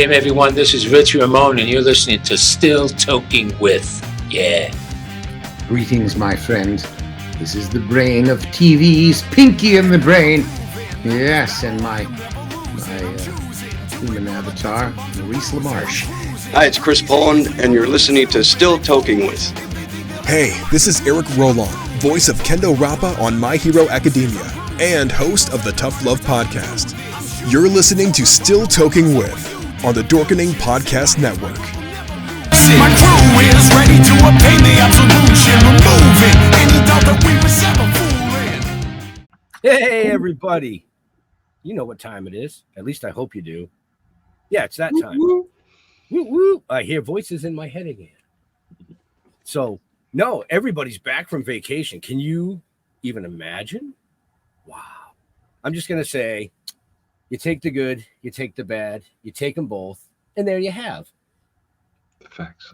game, everyone. This is Rich Ramon, and you're listening to Still Toking With. Yeah. Greetings, my friend. This is the brain of TV's Pinky in the Brain. Yes, and my human avatar, Maurice LaMarche. Hi, it's Chris Poland, and you're listening to Still Toking With. Hey, this is Eric Roland, voice of Kendo Rappa on My Hero Academia, and host of the Tough Love Podcast. You're listening to Still Toking With on the Dorkening Podcast Network. My crew is ready to obtain the absolution, removing any doubt that we was ever fooling. Hey, everybody. You know what time it is. At least I hope you do. Yeah, it's that time. Woo, woo. I hear voices in my head again. So, no, everybody's back from vacation. Can you even imagine? Wow. I'm just going to say, you take the good, you take the bad, you take them both, and there you have. Facts.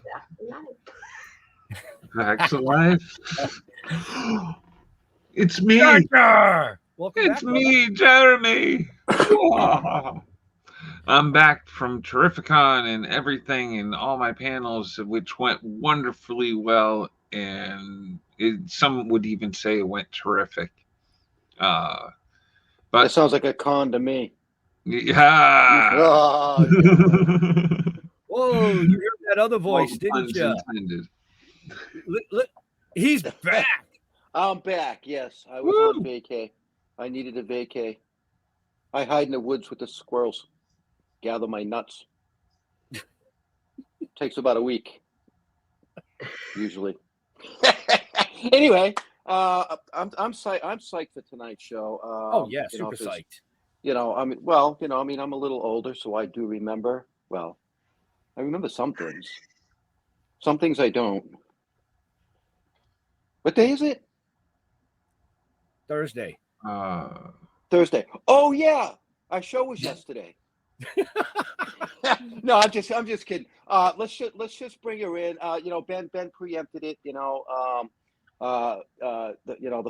Facts of life. It's me. It's me, Jeremy. I'm back from Terrificon and everything, and all my panels, which went wonderfully well, and some would even say it went terrific. But that sounds like a con to me. Yeah. Oh, whoa, you heard that other voice, didn't you? He's back. I'm back, yes. I was on vacay. I needed a vacay. I hide in the woods with the squirrels, gather my nuts. Takes about a week, usually. Anyway, I'm psyched for tonight's show. Oh yeah, super psyched. I'm a little older, so I do remember. Well, I remember some things. Some things I don't. What day is it? Thursday. Thursday. Oh yeah, our show was yesterday. No, I'm just kidding. Let's just bring her in. Ben preempted it. The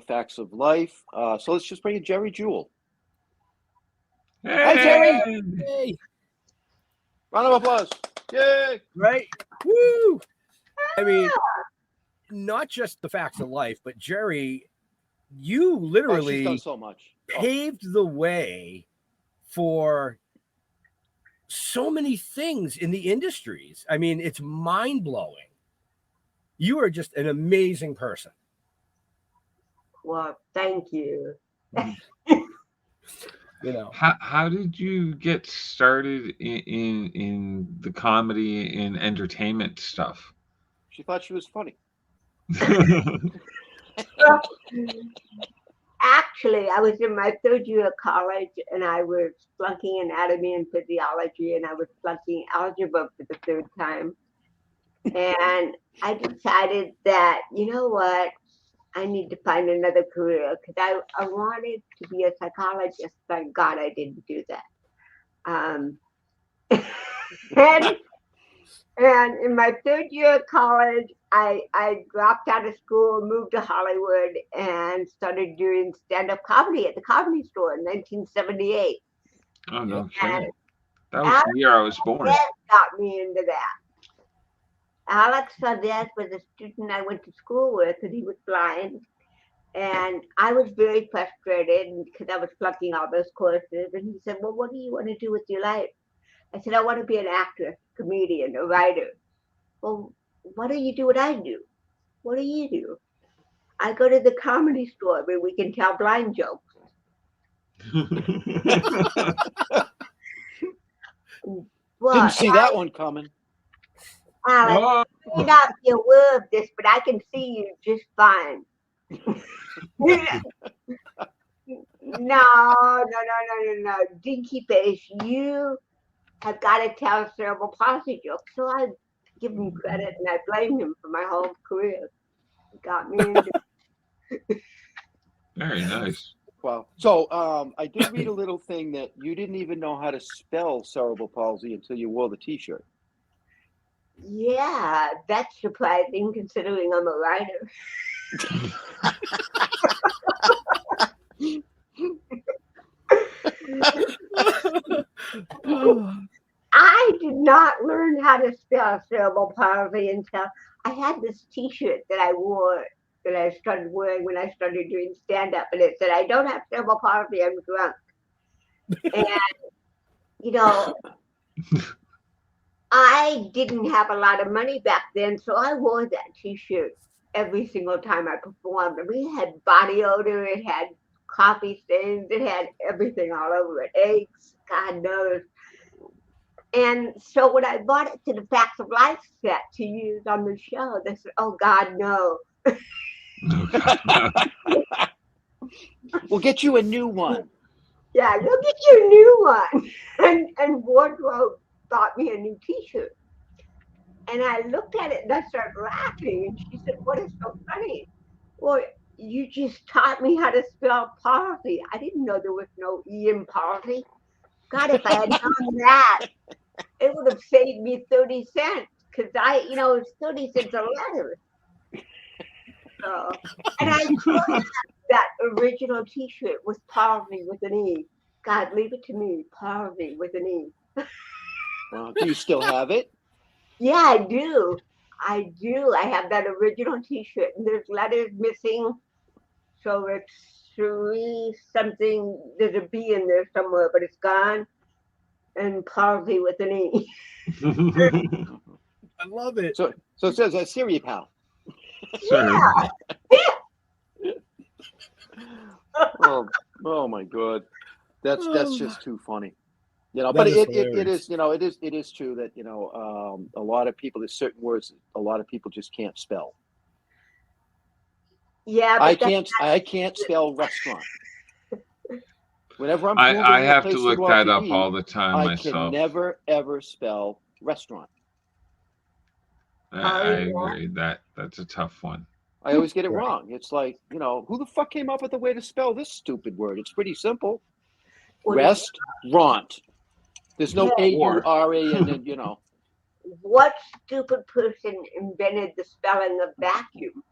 facts of life. So let's just bring in Geri Jewell. Hey. Hi, Geri. Hey. Round of applause. Yay. Right? Woo. I mean, not just the facts of life, but Geri, you literally she's done so much. Paved the way for so many things in the industries. I mean, it's mind-blowing. You are just an amazing person. Well, thank you. How did you get started in the comedy and entertainment stuff? She thought she was funny. Actually, I was in my third year of college, and I was flunking anatomy and physiology, and I was flunking algebra for the third time. And I decided that, you know what, I need to find another career, because I wanted to be a psychologist. Thank God I didn't do that. And in my third year of college, I dropped out of school, moved to Hollywood, and started doing stand-up comedy at the Comedy Store in 1978. Oh, no. That was the year I was born. Got me into that. Alex Fadez was a student I went to school with, and he was blind. And I was very frustrated because I was flunking all those courses. And he said, well, what do you want to do with your life? I said, I want to be an actress, comedian, a writer. Well, why don't you do what I do? What do you do? I go to the Comedy Store where we can tell blind jokes. Didn't see that one coming. Alex, I may not be aware of this, but I can see you just fine. No. Dinky face, you have got to tell cerebral palsy jokes. So I give him credit and I blame him for my whole career. It got me into Very nice. Wow. So I did read a little thing that you didn't even know how to spell cerebral palsy until you wore the t-shirt. Yeah, that's surprising considering I'm a writer. I did not learn how to spell cerebral palsy until I had this T-shirt that I wore, that I started wearing when I started doing stand-up, and it said, "I don't have cerebral palsy, I'm drunk." And, you know, I didn't have a lot of money back then, so I wore that T-shirt every single time I performed. And we had body odor, it had coffee stains, it had everything all over it, eggs, God knows. And so when I brought it to the Facts of Life set to use on the show, they said, "Oh God, no." We'll get you a new one. Yeah, go get you a new one. And wardrobe bought me a new T-shirt. And I looked at it and I started laughing. And she said, "What is so funny?" "Well, you just taught me how to spell palsy. I didn't know there was no E in palsy. God, if I had known that, it would have saved me 30 cents. Because it's 30 cents a letter." So, and I could that original T-shirt was palsy with an E. God, leave it to me, palsy with an E. Well, do you still have it? Yeah, I do. I do. I have that original T-shirt, and there's letters missing. So it's 3 something. There's a B in there somewhere, but it's gone. And palsy with an E. I love it. So it says a Siri pal. Yeah. Oh my God, that's just too funny. But That is it hilarious. is it is true that a lot of people, there's certain words a lot of people just can't spell. Yeah, but I can't spell restaurant. Whenever I'm I Googling a have place to look go out that to up eat, all the time I myself. can never ever spell restaurant. I agree. That's a tough one. I always get it wrong. It's like, who the fuck came up with a way to spell this stupid word? It's pretty simple. Restaurant. There's no A-U-R-A and then, What stupid person invented the spelling of vacuum?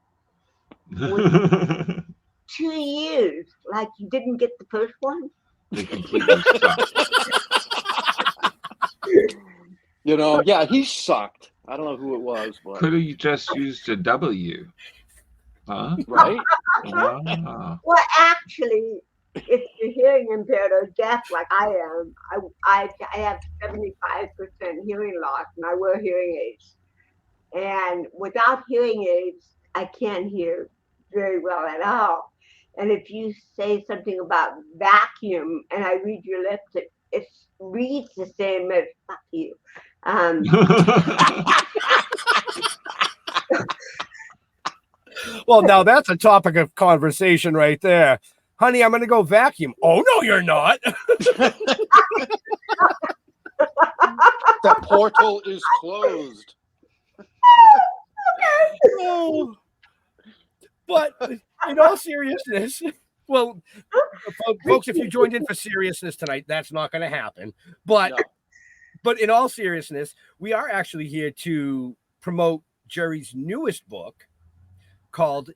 2 years. Like you didn't get the first one? They completely suck. Yeah, he sucked. I don't know who it was, but Could have just used a W. Huh? Right? Wow. Well, actually, if you're hearing impaired or deaf like I am, I have 75% hearing loss, and I wear hearing aids. And without hearing aids, I can't hear very well at all. And if you say something about vacuum and I read your lips, it reads the same as fuck you. Well, now that's a topic of conversation right there. Honey, I'm going to go vacuum. Oh, no, you're not. The portal is closed. No. But in all seriousness, well, folks, if you joined in for seriousness tonight, that's not going to happen. But in all seriousness, we are actually here to promote Geri's newest book called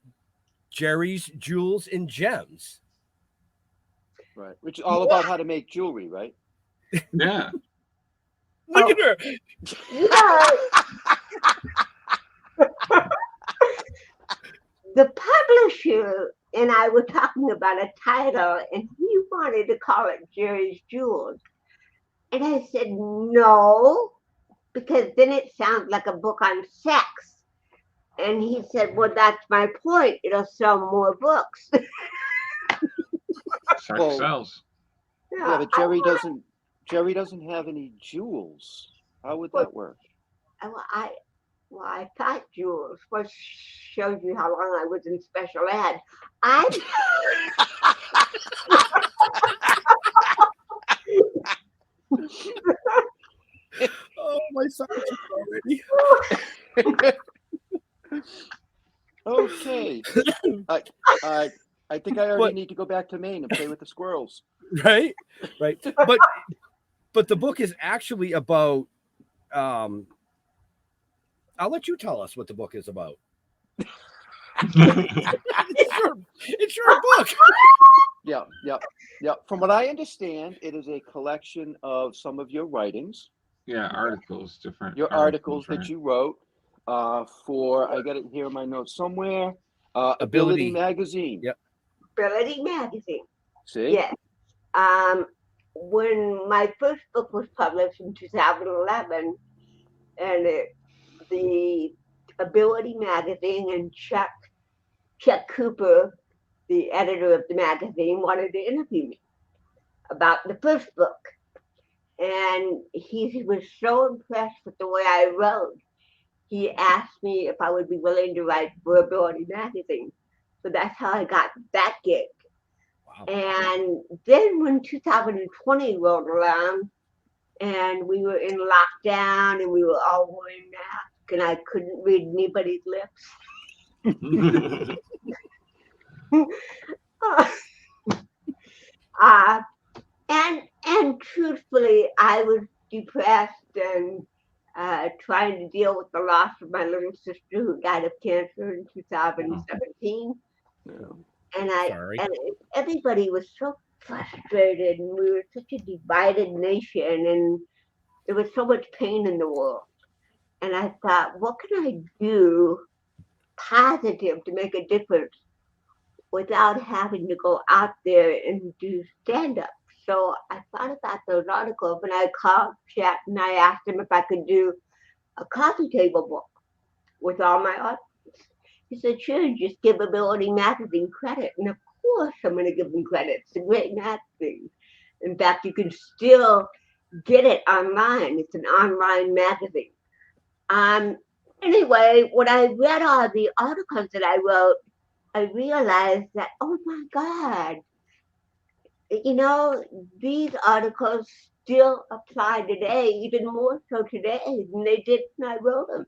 Geri's Jewels and Gems. Right. Which is all about how to make jewelry, right? Yeah. Look at her. The publisher and I were talking about a title, and he wanted to call it Geri's Jewels. And I said, no, because then it sounds like a book on sex. And he said, well, that's my point. It'll sell more books. Sex sells. Yeah, but Geri doesn't have any jewels. How would that work? I thought jewels, which shows you how long I was in special ed. Oh, my son already. Okay. I think I already need to go back to Maine and play with the squirrels. Right. But the book is actually about I'll let you tell us what the book is about. It's your book. Yeah. From what I understand, it is a collection of some of your writings. Yeah, articles, different. Your articles right. that you wrote for, I got it here in my notes somewhere, Ability Ability. Magazine. Yep. Ability Magazine. See? Yes. When my first book was published in 2011, and the Ability Magazine and Chuck Cooper, the editor of the magazine, wanted to interview me about the first book. And he was so impressed with the way I wrote, he asked me if I would be willing to write for Ability Magazine. So that's how I got that gig. Wow. And then when 2020 rolled around and we were in lockdown and we were all wearing masks and I couldn't read anybody's lips. And truthfully, I was depressed and trying to deal with the loss of my little sister who died of cancer in 2017. And everybody was so frustrated, and we were such a divided nation, and there was so much pain in the world. And I thought, what can I do positive to make a difference without having to go out there and do stand-up? So I thought about those articles, and I called Chet and I asked him if I could do a coffee table book with all my articles. He said, sure, just give Ability Magazine credit. And of course I'm going to give them credit. It's a great magazine. In fact, you can still get it online. It's an online magazine. Anyway, when I read all the articles that I wrote, I realized that, oh my God, you know, these articles still apply today, even more so today than they did when I wrote them.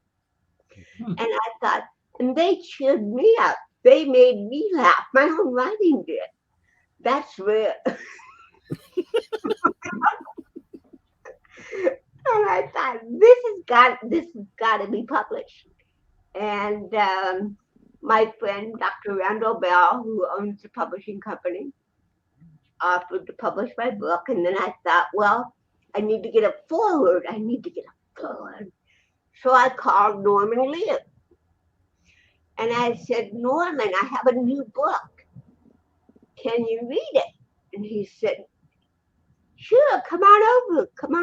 And I thought, and they cheered me up. They made me laugh. My own writing did. That's where. And I thought, this has got to be published. And my friend, Dr. Randall Bell, who owns the publishing company, offered to publish my book. And then I thought, well, I need to get a forward. So I called Norman Lear. And I said, Norman, I have a new book. Can you read it? And he said, sure, come on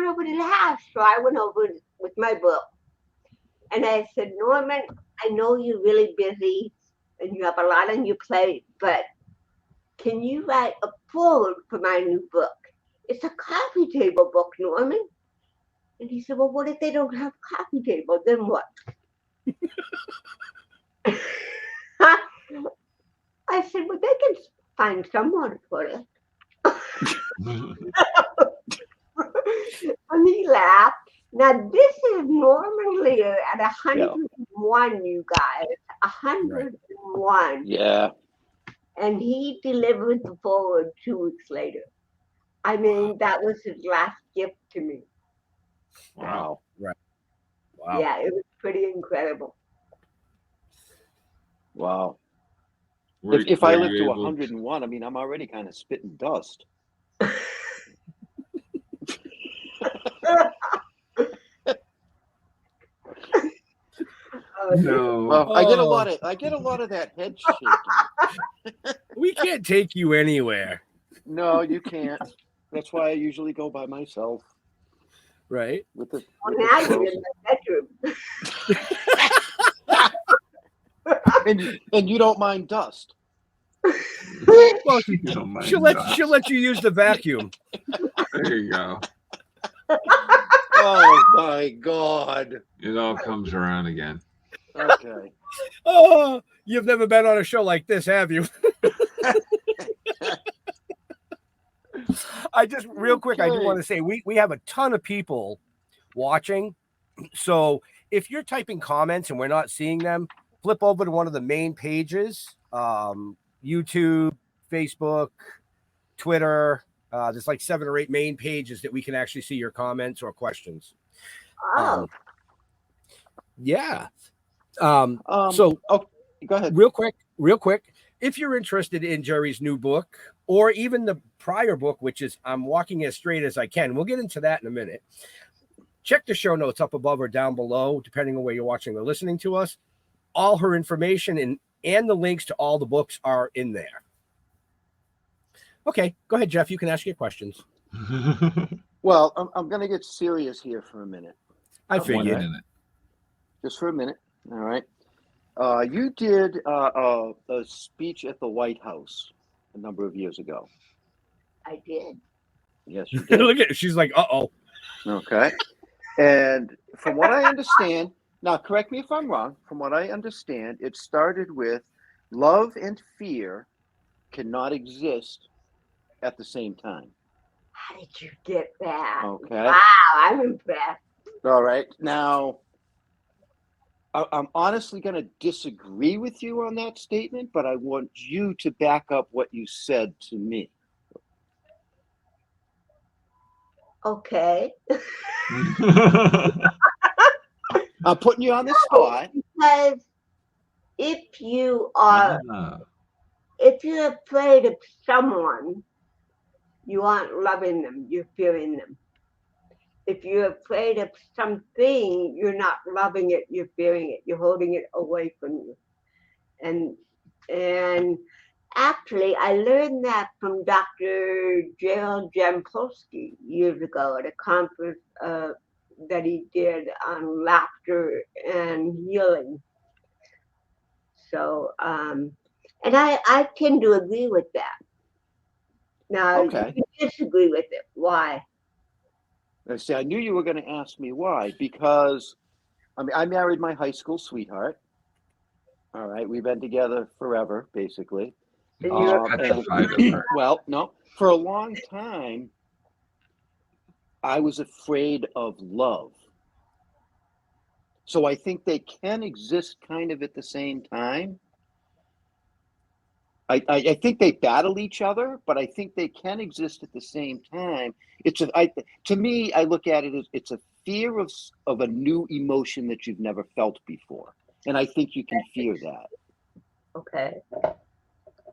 over to the house. So I went over with my book. And I said, Norman, I know you're really busy and you have a lot on your plate, but can you write a foreword for my new book? It's a coffee table book, Norman. And he said, well, what if they don't have a coffee table? Then what? I said, well, they can find someone for it. And he laughed. Now, this is Norman Lear at 101, you guys. 101. Yeah. And he delivered the foreword 2 weeks later. I mean, that was his last gift to me. Wow. Right. Wow. Yeah, it was pretty incredible. Wow. If I live to 101, I mean, I'm already kind of spitting dust. No. Well, I get a lot of that head shaking. We can't take you anywhere. No, you can't. That's why I usually go by myself. Right. Well, now you're in the bedroom. and you don't mind dust. Well, she'll let you use the vacuum. There you go. Oh my God. It all comes around again. Okay. Oh, you've never been on a show like this, have you? I just real quick, I do want to say we have a ton of people watching. So if you're typing comments and we're not seeing them, flip over to one of the main pages, YouTube, Facebook, Twitter. There's like 7 or 8 main pages that we can actually see your comments or questions. Oh. Yeah. So go ahead. Real quick. If you're interested in Geri's new book or even the prior book, which is I'm Walking as Straight as I Can, we'll get into that in a minute. check the show notes up above or down below, depending on where you're watching or listening to us. All her information and the links to all the books are in there. Okay, go ahead, Jeff. You can ask your questions. Well, I'm going to get serious here for a minute. I One figured. minute. Just for a minute. All right. You did a speech at the White House a number of years ago. I did. Yes, you did. Look at her. She's like, uh-oh. Okay. And from what I understand, now correct me if I'm wrong, from what I understand, it started with love and fear cannot exist at the same time. How did you get that? Okay. Wow, I'm impressed. All right. Now, I'm honestly going to disagree with you on that statement, but I want you to back up what you said to me. Okay. I'm putting you on the spot. Because if you are, Ah. if you're afraid of someone, you aren't loving them, you're fearing them. If you're afraid of something, you're not loving it, you're fearing it, you're holding it away from you. And actually, I learned that from Dr. Geri Jewell years ago at a conference that he did on laughter and healing. So, and I tend to agree with that. Now, Okay. you disagree with it. Why? I say, I knew you were going to ask me why, because I mean, I married my high school sweetheart. All right. We've been together forever, basically. And He's you're petrified of her. Well, no, for a long time, I was afraid of love. So I think they can exist kind of at the same time. I think they battle each other, but I think they can exist at the same time. To me, I look at it as it's a fear of a new emotion that you've never felt before, and I think you can fear that. okay.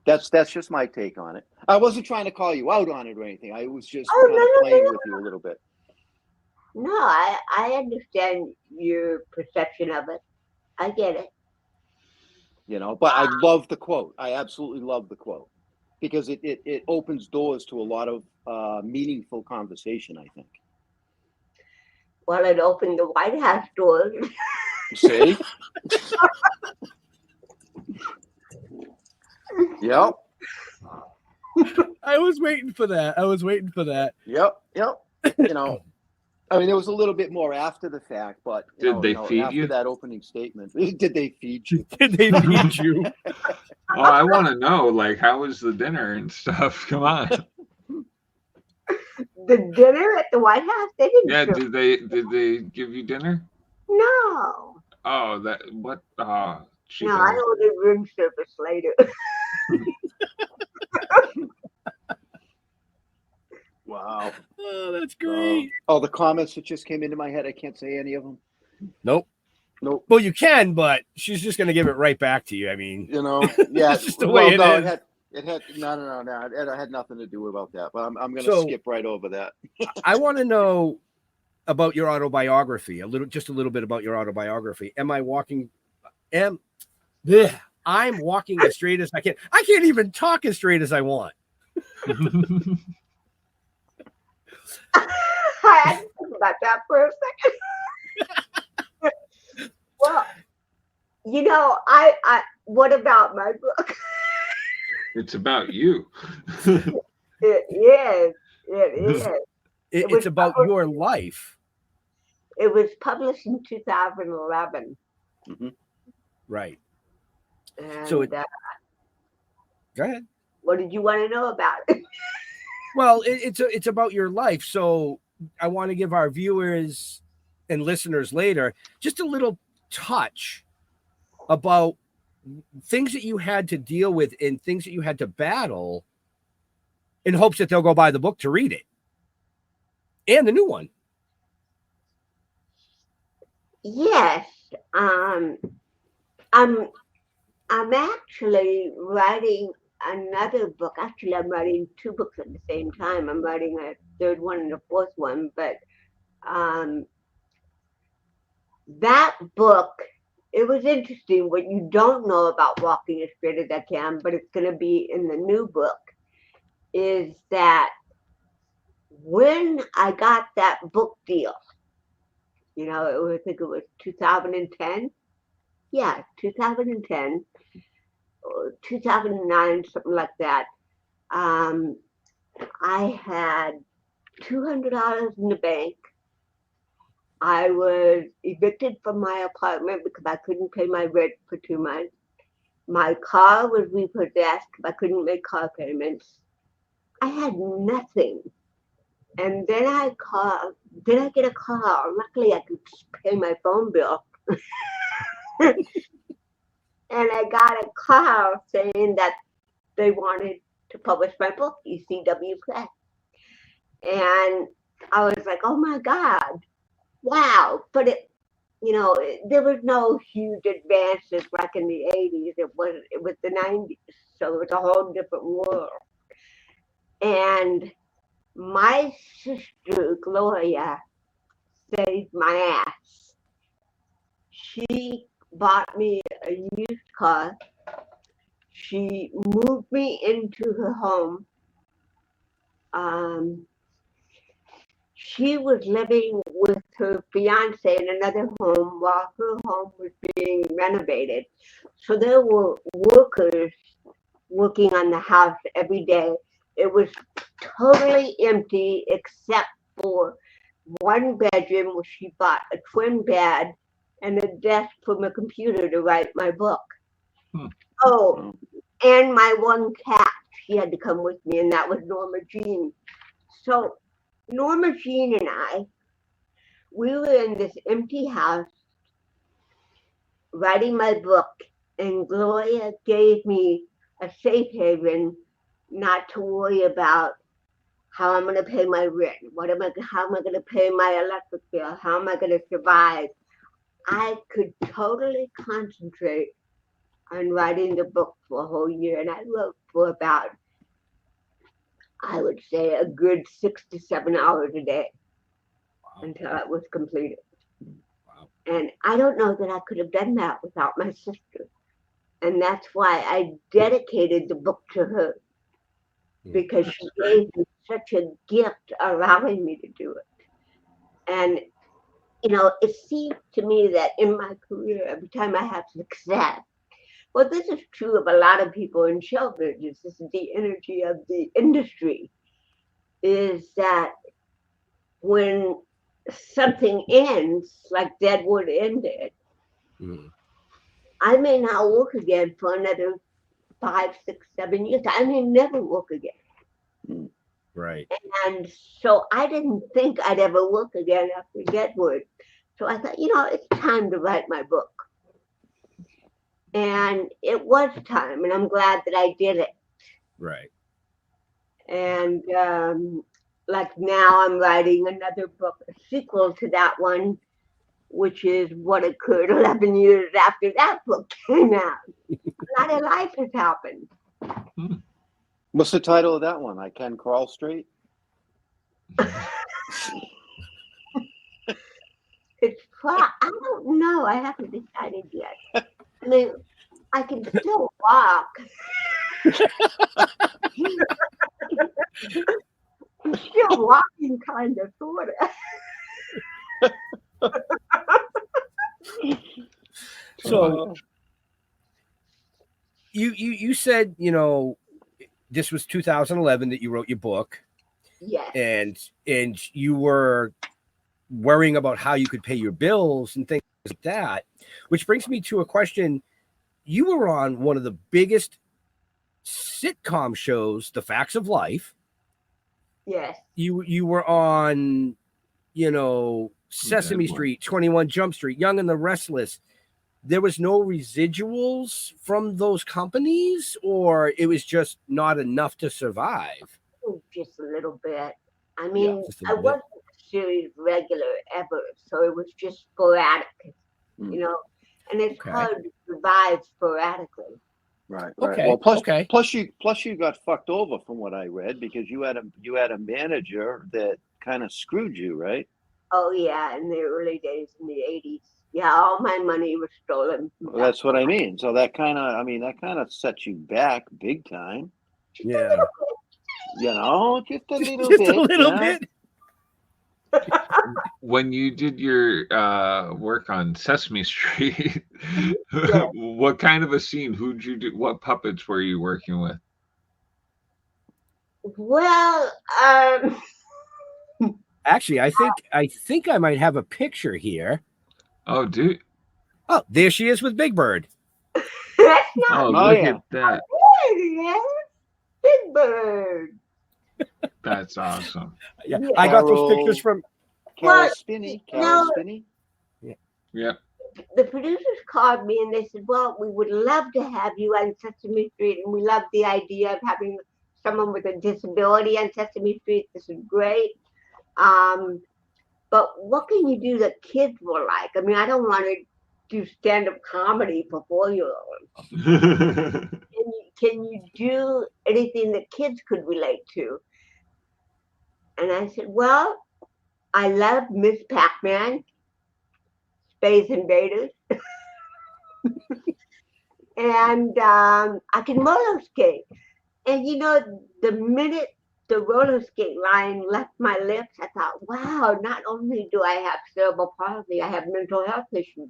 That's just my take on it. I wasn't trying to call you out on it or anything. I was just Oh, kind of no, playing no. with you a little bit. No, I understand your perception of it. I get it. You know, but I love the quote. I absolutely love the quote because it opens doors to a lot of meaningful conversation, I think. Well, it opened the White House doors. See? Yep. I was waiting for that. Yep. You know, I mean, there was a little bit more after the fact, but Did they feed after you? that opening statement, did they feed you? Did they feed you? Oh, I want to know, like, how was the dinner and stuff? Come on. The dinner at the White House, they didn't. Yeah, serve- did they give you dinner? No. Oh, that what? She No, I does. ordered room service later. Wow. Oh, that's great. Oh, the comments that just came into my head, I can't say any of them. Nope. Nope. Well, you can, but she's just going to give it right back to you. I mean, You know, yeah. That's just the way it is. It had no. It had nothing to do about that. But I'm going to So- skip right over that. I want to know about your autobiography, a little bit about your autobiography. I'm walking as straight as I can. I can't even talk as straight as I want. I had to think about that for a second. Well, you know, I what about my book? It's about you. It is. It's was about published- your life. It was published in 2011. Right. And So go ahead. what did you want to know about it? Well, it's about your life. So I want to give our viewers and listeners later just a little touch about things that you had to deal with and things that you had to battle in hopes that they'll go buy the book to read it. And the new one. Yes. I'm actually writing another book. Actually, I'm writing two books at the same time. I'm writing a third one and a fourth one, but that book, it was interesting. What you don't know about Walking as Straight as I Can, but it's going to be in the new book, is that when I got that book deal, you know, I think it was 2010. Yeah, 2010 or 2009, something like that. I had $200 in the bank. I was evicted from my apartment because I couldn't pay my rent for 2 months. My car was repossessed because I couldn't make car payments. I had nothing. And then I get a call. Luckily, I could pay my phone bill. And I got a call saying that they wanted to publish my book, ECW Press. And I was like, oh my God, wow. But there was no huge advances like in the 80s. It was the 90s. So it was a whole different world. And my sister, Gloria, saved my ass. She bought me a used car. She moved me into her home. She was living with her fiance in another home while her home was being renovated. So there were workers working on the house every day. It was totally empty except for one bedroom where she bought a twin bed and a desk for my computer to write my book. Oh, and my one cat. She had to come with me, and that was Norma Jean. So Norma Jean and I, we were in this empty house writing my book, and Gloria gave me a safe haven not to worry about how I'm going to pay my rent, how am I going to pay my electric bill, how am I going to survive. I could totally concentrate on writing the book for a whole year, and I wrote for about, I would say, a good 6 to 7 hours a day until it was completed. Wow. And I don't know that I could have done that without my sister. And that's why I dedicated the book to her, because she gave me such a gift allowing me to do it. And, it seemed to me that in my career, every time I have success, well, this is true of a lot of people in show business. This is the energy of the industry, is that when something ends, like Deadwood ended, I may not work again for another 5, 6, 7 years. I may never work again. Right. And so I didn't think I'd ever work again after Deadwood. So I thought, it's time to write my book. And it was time, and I'm glad that I did it. Right. And like now I'm writing another book, a sequel to that one, which is what occurred 11 years after that book came out. A lot of life has happened. What's the title of that one? I Can Crawl Straight? I don't know. I haven't decided yet. I mean, I can still walk. I'm still walking, kind of, sort of. So you said, this was 2011 that you wrote your book. Yes. And you were worrying about how you could pay your bills and things like that, which brings me to a question. You were on one of the biggest sitcom shows, The Facts of Life. Yes. You were on, Sesame Street, 21 Jump Street, Young and the Restless. There was no residuals from those companies, or it was just not enough to survive? Just a little bit. I mean, I wasn't a series regular ever, so it was just sporadic, and it's hard to survive sporadically. Right. Okay. Well, plus you got fucked over from what I read, because you had a manager that kind of screwed you, right? Oh yeah, in the early days in the 80s. Yeah, all my money was stolen. Well, that's what I mean. So that kind of sets you back big time. Yeah. You know, just a little Just bit. a little yeah. bit. When you did your work on Sesame Street, what kind of a scene? Who'd you do? What puppets were you working with? Well, Actually, I think I might have a picture here. Oh, dude. Oh, there she is with Big Bird. that's not Oh, Oh, look yeah. at that. yes. Big Bird. That's awesome. Yeah, Yeah. I got those Carol- pictures from. Carol Well, Spinney. no. Carol Spinney. Yeah. The producers called me and they said, well, we would love to have you on Sesame Street, and we love the idea of having someone with a disability on Sesame Street. This is great. But what can you do that kids will like? I mean, I don't want to do stand-up comedy for 4-year-olds. Can you do anything that kids could relate to? And I said, well, I love Miss Pac-Man, Space Invaders, and I can roller skate. And you know, the minute the roller skate line left my lips, I thought, wow, not only do I have cerebral palsy, I have mental health issues.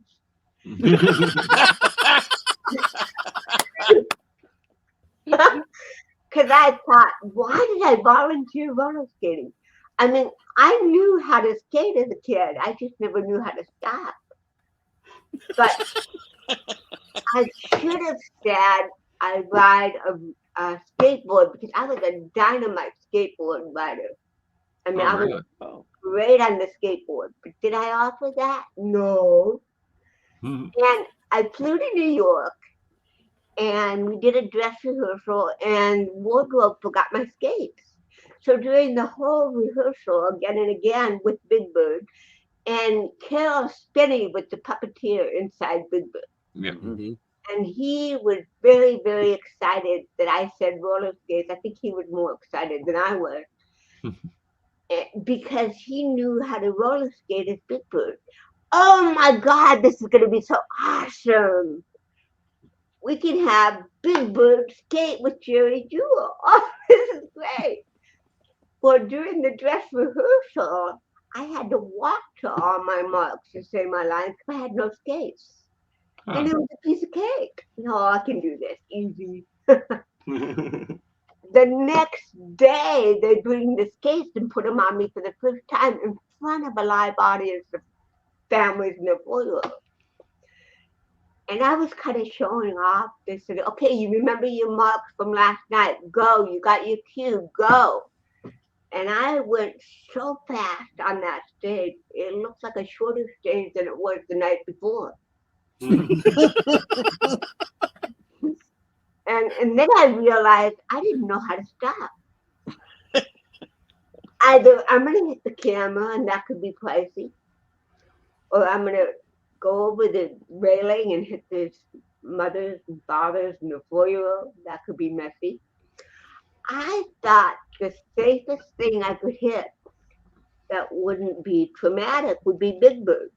Because I thought, why did I volunteer roller skating? I mean, I knew how to skate as a kid. I just never knew how to stop. But I should have said I ride a skateboard, because I was a dynamite skateboard rider. I mean, Oh, I was really? Oh. great on the skateboard. But did I offer that? No. And I flew to New York, and we did a dress rehearsal, and wardrobe forgot my skates. So during the whole rehearsal, again and again with Big Bird, and Carol Spinney was the puppeteer inside Big Bird. Yeah. Mhm. And he was very, very excited that I said roller skates. I think he was more excited than I was. Because he knew how to roller skate as Big Bird. Oh my God, this is going to be so awesome. We can have Big Bird skate with Geri Jewell. Oh, this is great. Well, during the dress rehearsal, I had to walk to all my marks to say my lines because I had no skates. And it was a piece of cake. No, I can do this. Easy. The next day, they bring the skates and put them on me for the first time in front of a live audience of families and their 4-year-olds. And I was kind of showing off. They said, okay, you remember your marks from last night. Go. You got your cue. Go. And I went so fast on that stage. It looked like a shorter stage than it was the night before. And then I realized I didn't know how to stop. Either I'm going to hit the camera, and that could be pricey, or I'm going to go over the railing and hit the mothers and fathers and the 4-year-old. That could be messy. I thought the safest thing I could hit that wouldn't be traumatic would be Big Bird.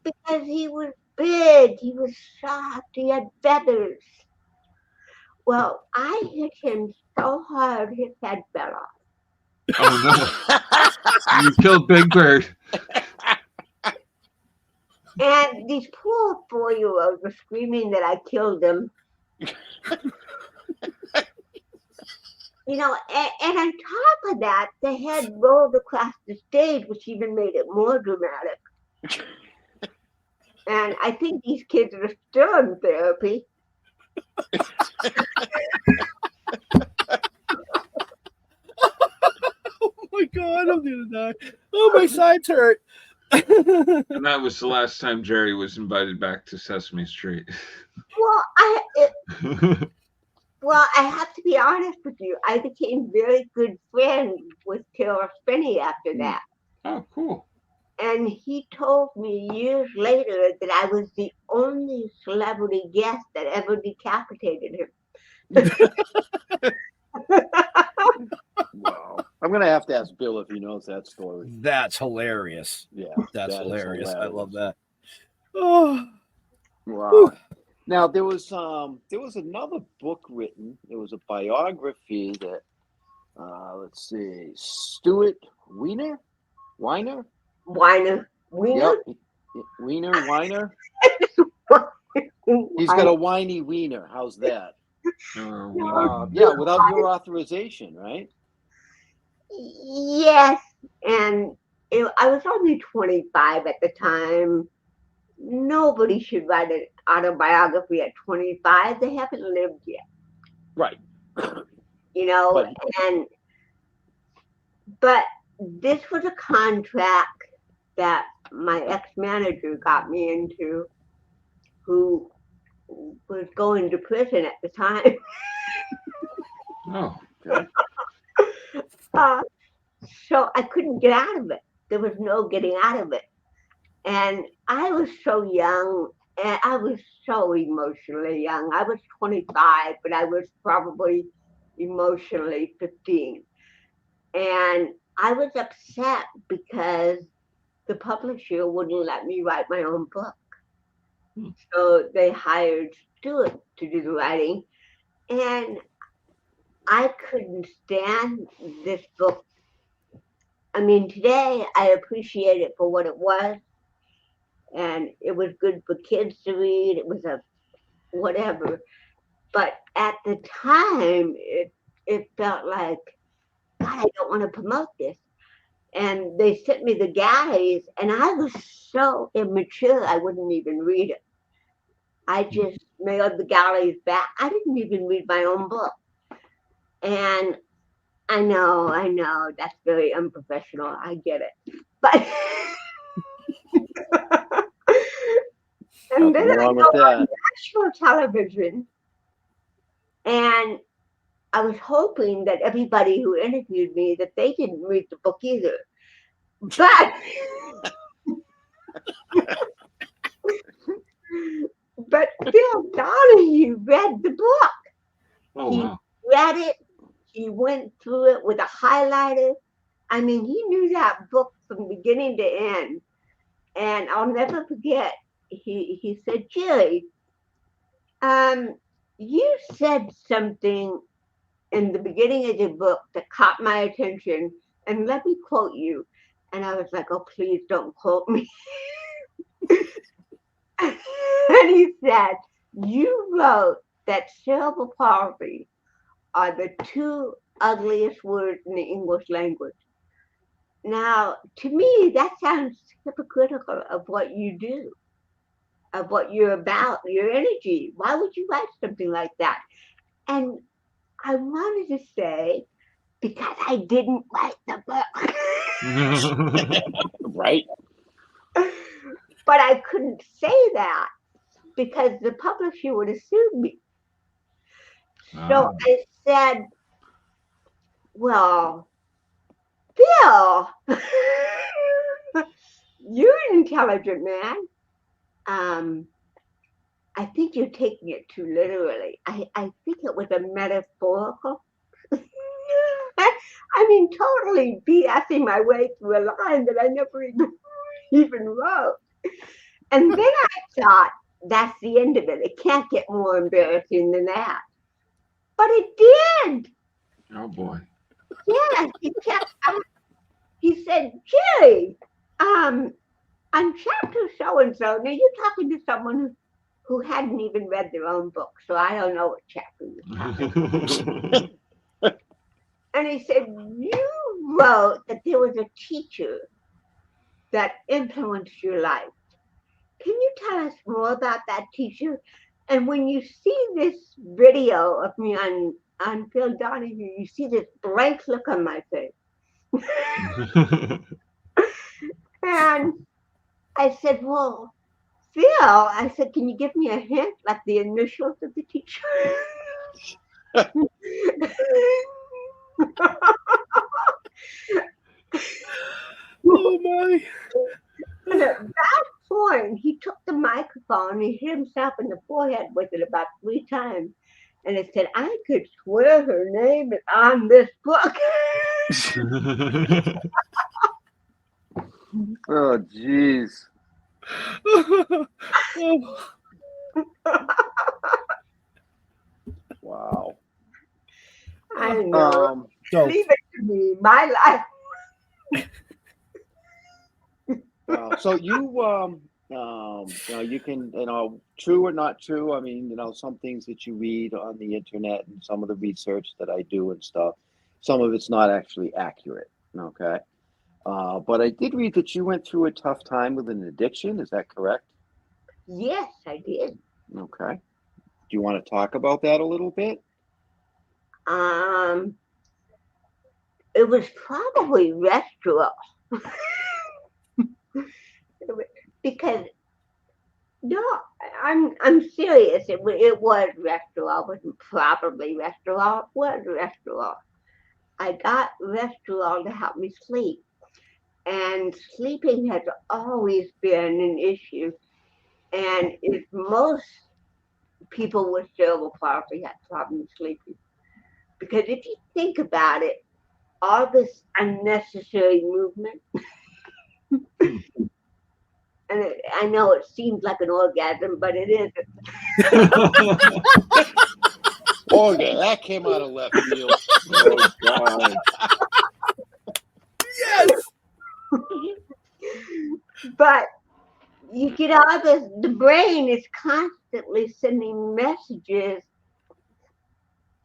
Because he was big, he was soft, he had feathers. Well, I hit him so hard, his head fell off. Oh, no. You killed Big Bird. And these poor 4-year-olds were screaming that I killed them. You know, and on top of that, the head rolled across the stage, which even made it more dramatic. And I think these kids are still in therapy. Oh my God, I'm gonna die. Oh, my sides hurt. And that was the last time Geri was invited back to Sesame Street. Well, I have to be honest with you. I became very good friends with Carol Spinney after that. Oh, cool. And he told me years later that I was the only celebrity guest that ever decapitated him. Wow. I'm gonna have to ask Bill if he knows that story. That's hilarious. Yeah, That's that is hilarious. I love hilarious. that. Oh, Wow. Now there was another book written. It was a biography that let's see, Stuart Weiner. Whiner. Yep. Weiner. He's got a whiny wiener. How's that? Yeah, without your authorization, right? Yes, and I was only 25 at the time. Nobody should write an autobiography at 25. They haven't lived yet. Right. You know, But but this was a contract that my ex-manager got me into, who was going to prison at the time. Oh, okay. So I couldn't get out of it. There was no getting out of it. And I was so young, and I was so emotionally young. I was 25, but I was probably emotionally 15. And I was upset because the publisher wouldn't let me write my own book. So they hired Stuart to do the writing. And I couldn't stand this book. I mean, today I appreciate it for what it was. And it was good for kids to read. It was a whatever. But at the time, it felt like, God, I don't want to promote this. And they sent me the galleys, and I was so immature, I wouldn't even read it. I just mailed the galleys back. I didn't even read my own book. And I know, that's very unprofessional. I get it. But and then I go on national television, and I was hoping that everybody who interviewed me, that they didn't read the book either. But Bill Donahue read the book. Oh, he wow. read it. He went through it with a highlighter. I mean, he knew that book from beginning to end. And I'll never forget, he said, Geri, you said something in the beginning of the book that caught my attention, and let me quote you. And I was like, oh, please don't quote me. And he said, you wrote that cerebral palsy are the two ugliest words in the English language. Now, to me, that sounds hypocritical of what you do, of what you're about, your energy. Why would you write something like that? And I wanted to say, because I didn't write the book. Right. But I couldn't say that because the publisher would have sued me. So I said, well, Bill, you're an intelligent man. I think you're taking it too literally. I think it was a metaphorical. I mean, totally BSing my way through a line that I never even wrote. And then I thought, that's the end of it. It can't get more embarrassing than that. But it did. Oh, boy. Yeah, he said, Geri, on chapter so-and-so, now you're talking to someone who hadn't even read their own book, so I don't know what chapter you're talking about. And he said, you wrote that there was a teacher that influenced your life. Can you tell us more about that teacher? And when you see this video of me on Phil Donahue, you see this blank look on my face. And I said, well, Phil, I said, can you give me a hint, like the initials of the teacher? Oh my. And at that point, he took the microphone and he hit himself in the forehead with it about 3 times. And it said, I could swear her name is on this book. Oh, jeez. Wow. I know. So Leave it to me. My life. So you you can, true or not true. I mean, some things that you read on the internet and some of the research that I do and stuff, some of it's not actually accurate. Okay. But I did read that you went through a tough time with an addiction. Is that correct? Yes, I did. Okay. Do you want to talk about that a little bit? It was probably restaurant. Because no, I'm serious. It was restaurant. It wasn't probably restaurant. It was restaurant. I got restaurant to help me sleep, and sleeping has always been an issue. And if most people with cerebral palsy have problems sleeping, because if you think about it, all this unnecessary movement. And I know it seems like an orgasm, but it isn't. Oh, yeah, that came out of left field. Oh, God. yes. But you get all this, the brain is constantly sending messages,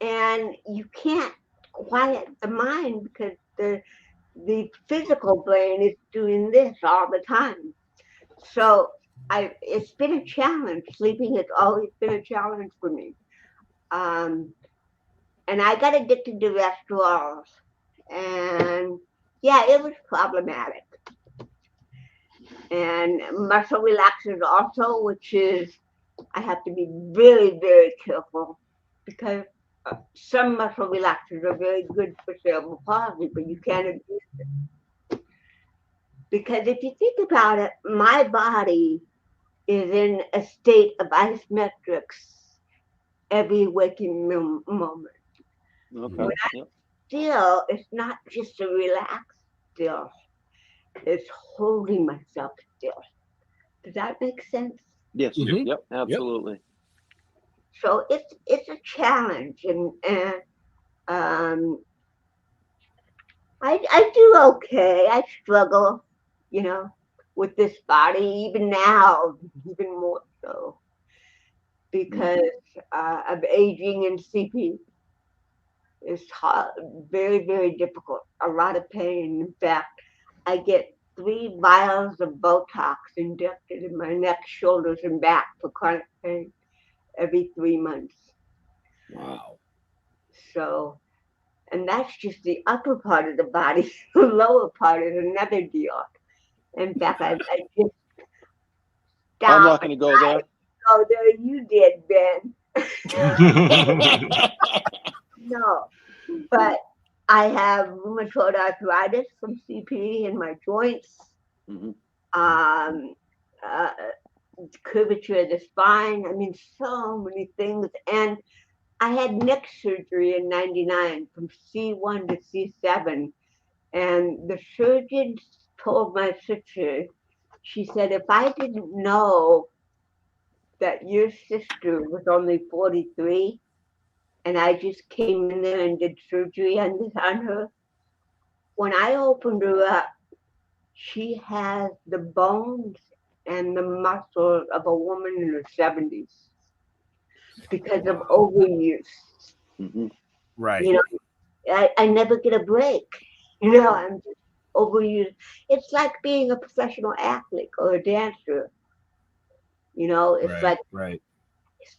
and you can't quiet the mind because the physical brain is doing this all the time. So it's been a challenge. Sleeping has always been a challenge for me. And I got addicted to restaurants, and yeah, it was problematic. And muscle relaxers also, which is, I have to be very, very careful because some muscle relaxers are very good for cerebral palsy, but you can't abuse it. Because if you think about it, my body is in a state of isometrics every waking moment. Okay. When I still, it's not just a relaxed still. It's holding myself still. Does that make sense? Yes. Mhm. Yep. Absolutely. So it's a challenge, and I do okay. I struggle, with this body even now, even more so because of aging and CP. It's hard, very, very difficult. A lot of pain. In fact, I get 3 vials of Botox injected in my neck, shoulders, and back for chronic pain every 3 months. Wow. So, and that's just the upper part of the body. The lower part is another deal. In fact, I just stopped. I'm not going to go there. Oh, there you did, Ben. No, but I have rheumatoid arthritis from CP in my joints. Mm-hmm. Curvature of the spine. I mean, so many things. And I had neck surgery in '99 from C1 to C7. And the surgeon told my sister, she said, if I didn't know that your sister was only 43 and I just came in there and did surgery on her, when I opened her up, she has the bones and the muscles of a woman in her 70s because of overuse. Mm-hmm. Right. I never get a break. I'm just overused. It's like being a professional athlete or a dancer. It's right.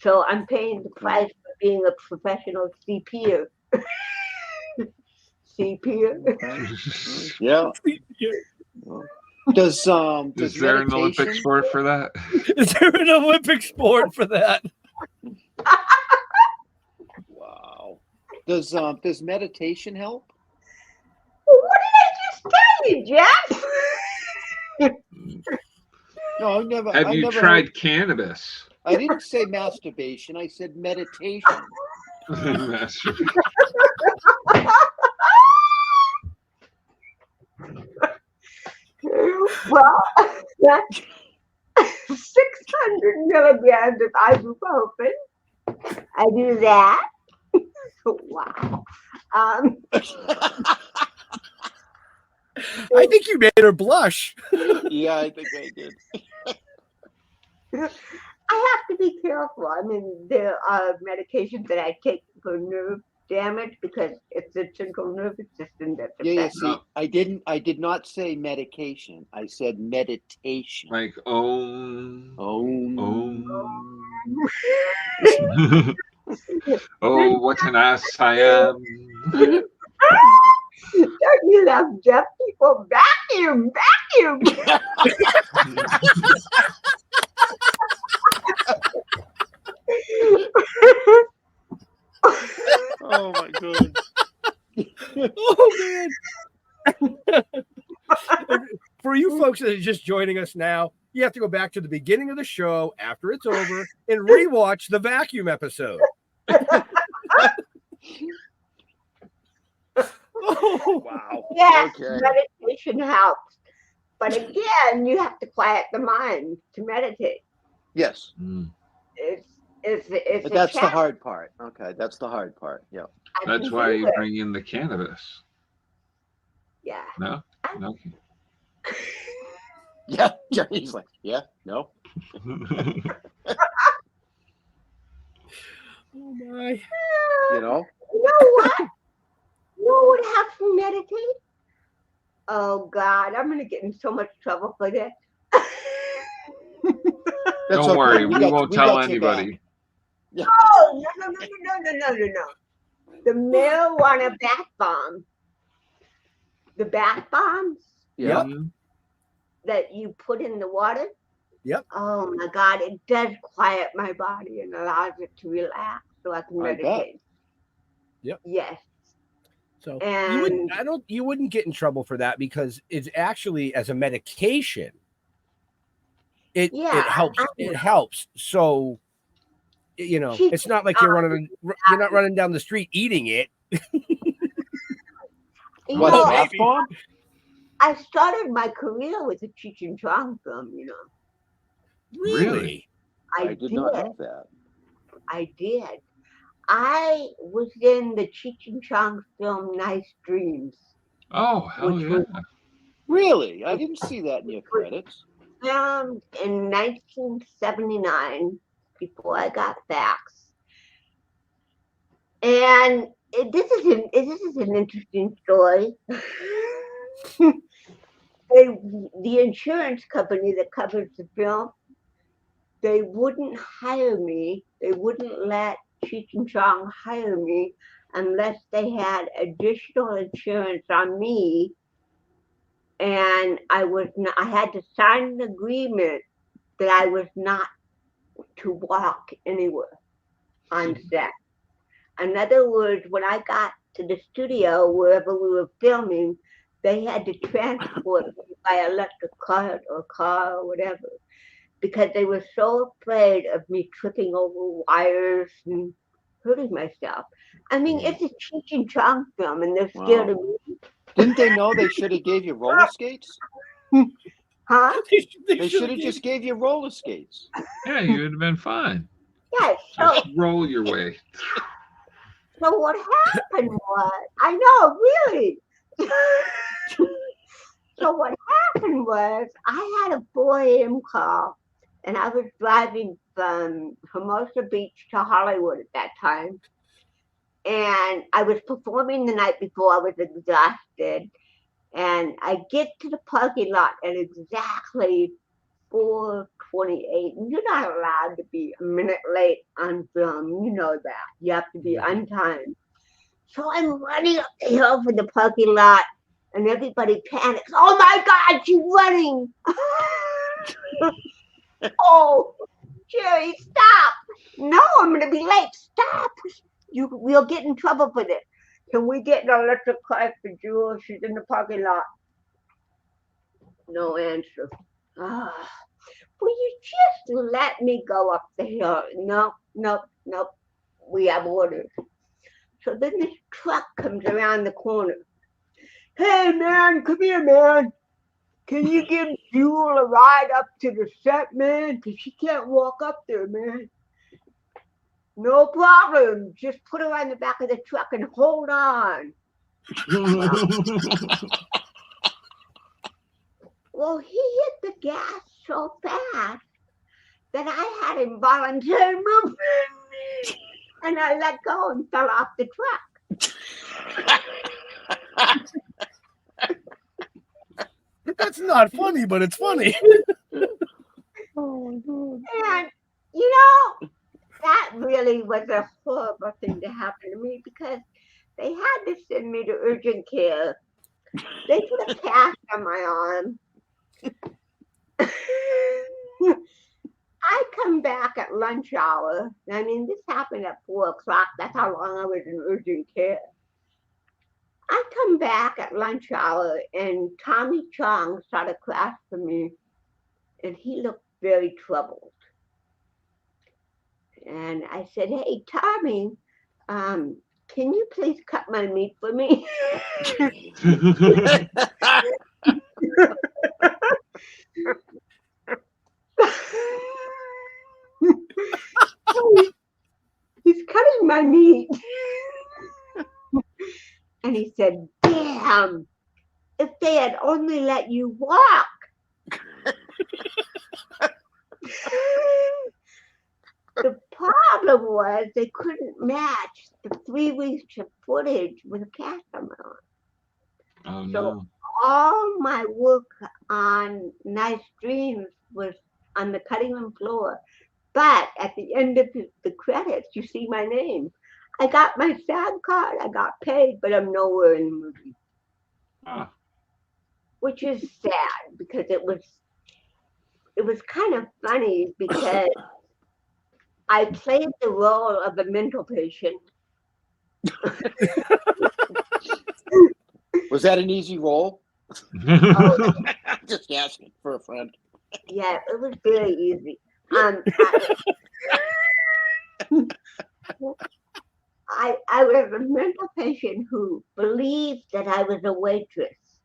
So I'm paying the price for being a professional CPer. CPer? Yeah. Does Is there an Olympic sport for that? Is there an Olympic sport for that? Wow. Does meditation help? What did I just tell you, Jeff? No, I've never. Have you tried cannabis? I didn't say masturbation. I said meditation. Well, that's 600 milligrams of ibuprofen. I do that. Wow. I think you made her blush. Yeah, I think I did. I have to be careful. I mean, there are medications that I take for nerve damage because it's the central nervous system that's Yeah, affected. see, I did not say medication. I said meditation. Like, oh, oh, what an ass I am. Don't you love deaf people? Vacuum, vacuum. Oh my god. Oh man. For you folks that are just joining us now, you have to go back to the beginning of the show after it's over and rewatch the vacuum episode. Oh, wow. Yes, Okay. meditation helps. But again, you have to quiet the mind to meditate. Yes. It's But that's the hard part. Okay, that's the hard part. Yeah. That's why you bring in the cannabis. Yeah. No? No. Yeah. He's like, yeah, no. Oh my. You know? You know what? You know what helps me meditate? Oh God, I'm gonna get in so much trouble for this. Don't worry, we won't tell anybody. Yeah. Oh no. The marijuana bath bomb. The bath bombs Yeah. that you put in the water. Yep. Oh my God, it does quiet my body and allows it to relax so I can I bet. meditate. Yep. Yes. So And you wouldn't get in trouble for that because it's actually as a medication. It helps. It helps. So you know, it's not like you're not running down the street eating it. You What, know, bath bomb? I started my career with a Cheech and Chong film, you know. Really? I did not know that. I did. I was in the Cheech and Chong film Nice Dreams. Oh, hell yeah. Really? I didn't see that in your credits. Filmed in 1979 before I got fax. And this is an interesting story. The insurance company that covers the film, they wouldn't hire me. They wouldn't let Cheech and Chong hire me unless they had additional insurance on me. And I had to sign an agreement that I was not to walk anywhere on set. In other words, when I got to the studio, wherever we were filming, they had to transport me by electric cart or car or whatever, because they were so afraid of me tripping over wires and hurting myself. I mean, it's a Cheech and Chong film, and they're scared of me. Didn't they know they should have gave you roller skates? Huh? They should have just gave you roller skates. Yeah, you would have been fine. Yeah, Just roll your way. So what happened was, I know, really. So what happened was, I had a 4 a.m. call, and I was driving from Hermosa Beach to Hollywood at that time. And I was performing the night before. I was exhausted. And I get to the parking lot at exactly 4:28. And you're not allowed to be a minute late on film. You know that. You have to be on time. So I'm running up the hill for the parking lot, and everybody panics. Oh my God, she's running. Oh, Geri, stop. No, I'm going to be late. Stop. We'll get in trouble for this. Can we get an electric car for Jewel? She's in the parking lot. No answer. Will you just let me go up the hill? Nope. We have orders. So then this truck comes around the corner. Hey, man, come here, man. can you give Jewel a ride up to the set, man? Because she can't walk up there, man. No problem. Just put her on the back of the truck and hold on. Well, he hit the gas so fast that I had involuntary movement, and I let go and fell off the truck. That's not funny, but it's funny. And, you know, that really was a horrible thing to happen to me because they had to send me to urgent care. They put a cast on my arm. I come back at lunch hour. I mean, this happened at 4 o'clock. That's how long I was in urgent care. I come back at lunch hour and Tommy Chong saw the class for me and he looked very troubled. And I said, hey, Tommy, can you please cut my meat for me? He's cutting my meat. And he said, damn, if they had only let you walk. The problem was they couldn't match the 3 weeks of footage with a cast on my arm. Oh, no. So all my work on Nice Dreams was on the cutting room floor. But at the end of the credits, you see my name. I got my SAG card, I got paid, but I'm nowhere in the movie. Which is sad because it was kind of funny because I played the role of a mental patient. Was that an easy role? Just asking for a friend. Yeah, it was very easy. I was a mental patient who believed that I was a waitress.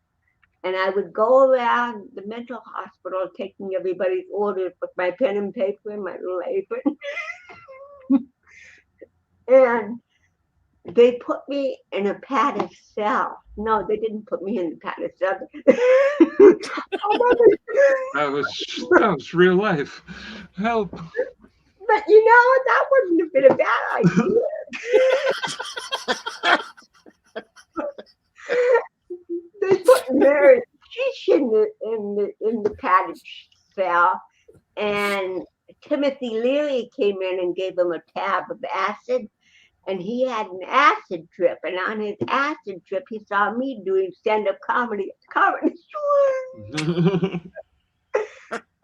And I would go around the mental hospital taking everybody's orders with my pen and paper and my little apron. And they put me in a padded cell. No, they didn't put me in the padded cell. That was real life. Help. But you know, that wouldn't have been a bad idea. They put Mary Fish in the padded cell, and Timothy Leary came in and gave him a tab of acid, and he had an acid trip. And on his acid trip, he saw me doing stand-up comedy at the Comedy Store.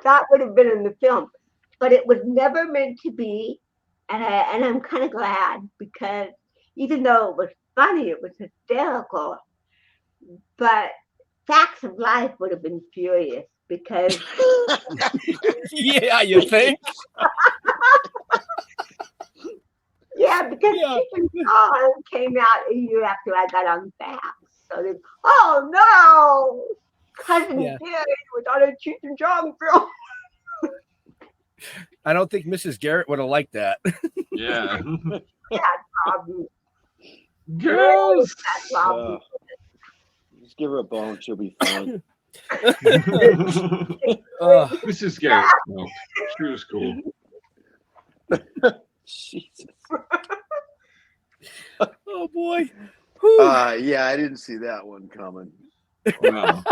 That would have been in the film, but it was never meant to be. And I'm kind of glad because even though it was funny, it was hysterical. But Facts of Life would have been furious because Yeah, you think? yeah, because Chicken Kong came out a year after I got on Facts. So they, oh no, Cousin Geri was on a Cheech and Chong film. I don't think Mrs. Garrett would have liked that. Yeah. Yeah, problem. Girls. Just give her a bone, she'll be fine. Mrs. Garrett. No, she was cool. Jesus. Oh boy. Yeah, I didn't see that one coming. No.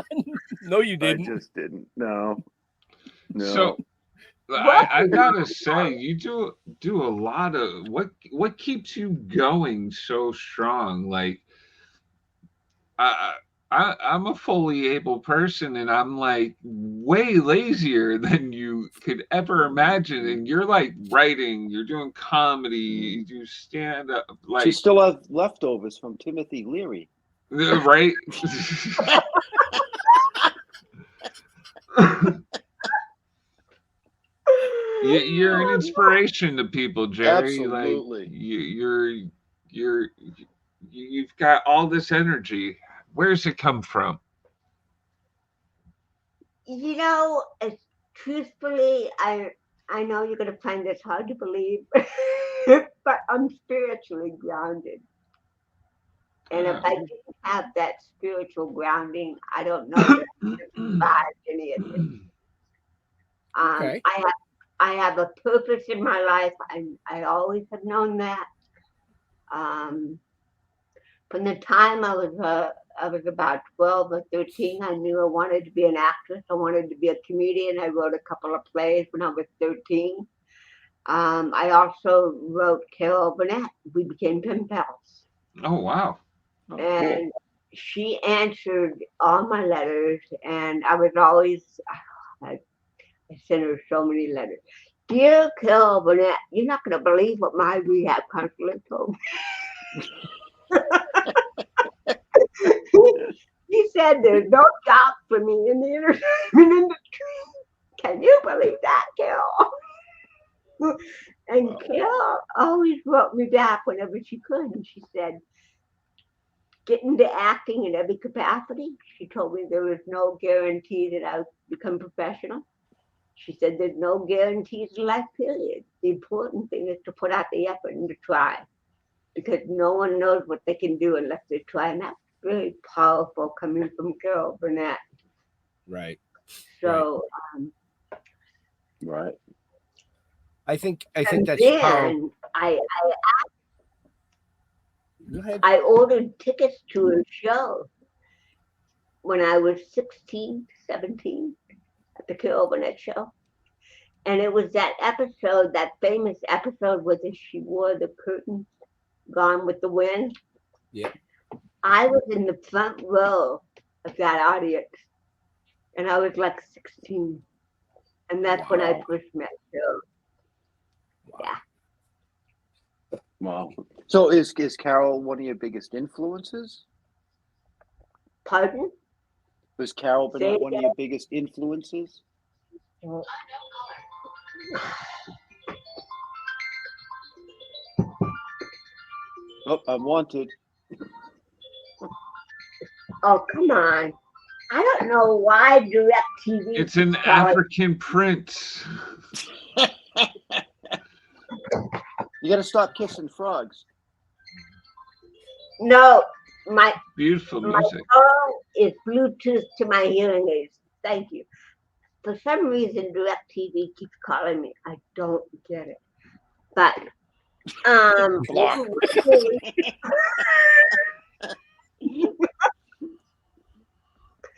No, you didn't. I just didn't. No. So I gotta say, you do a lot of what keeps you going so strong. Like I'm a fully able person, and I'm like way lazier than you could ever imagine. And you're like writing, you're doing comedy, you do stand up. Like She still has leftovers from Timothy Leary. right. You're an inspiration to people, Jerry. Absolutely. Like you've got all this energy. Where's it come from? You know, it's truthfully, I know you're gonna find this hard to believe, but I'm spiritually grounded. And if I didn't have that spiritual grounding, I don't know that I could have survived any of this. Okay. I have a purpose in my life. I always have known that. From the time I was about 12 or 13, I knew I wanted to be an actress. I wanted to be a comedian. I wrote a couple of plays when I was 13. I also wrote Carol Burnett. We became pen pals. Oh, wow. Oh, and she answered all my letters, and I was always, I sent her so many letters. Dear Carol Burnett, you're not going to believe what my rehab counselor told me. He said there's no job for me in the entertainment industry. Can you believe that, Carol? And Carol always wrote me back whenever she could, and she said, get into acting in every capacity. She told me there was no guarantee that I would become professional. She said there's no guarantees in life, period. The important thing is to put out the effort and to try, because no one knows what they can do unless they try. And that's really powerful coming from Carol Burnett. Right. So, right. I think that's then I ordered tickets to a show when I was 16, 17 at the Carol Burnett show. And it was that episode, that famous episode where she wore the curtains, Gone with the Wind. Yeah. I was in the front row of that audience, and I was like 16. And that's when I first met her. Yeah. Wow. So is Carol one of your biggest influences? Pardon? Was Carol Burnett one of your biggest influences? Oh, I'm wanted. Oh, come on. I don't know why DirecTV. It's an African prince. You got to stop kissing frogs. No, beautiful my music. phone is Bluetooth to my hearing aids. Thank you. For some reason, DirecTV keeps calling me. I don't get it. But Block.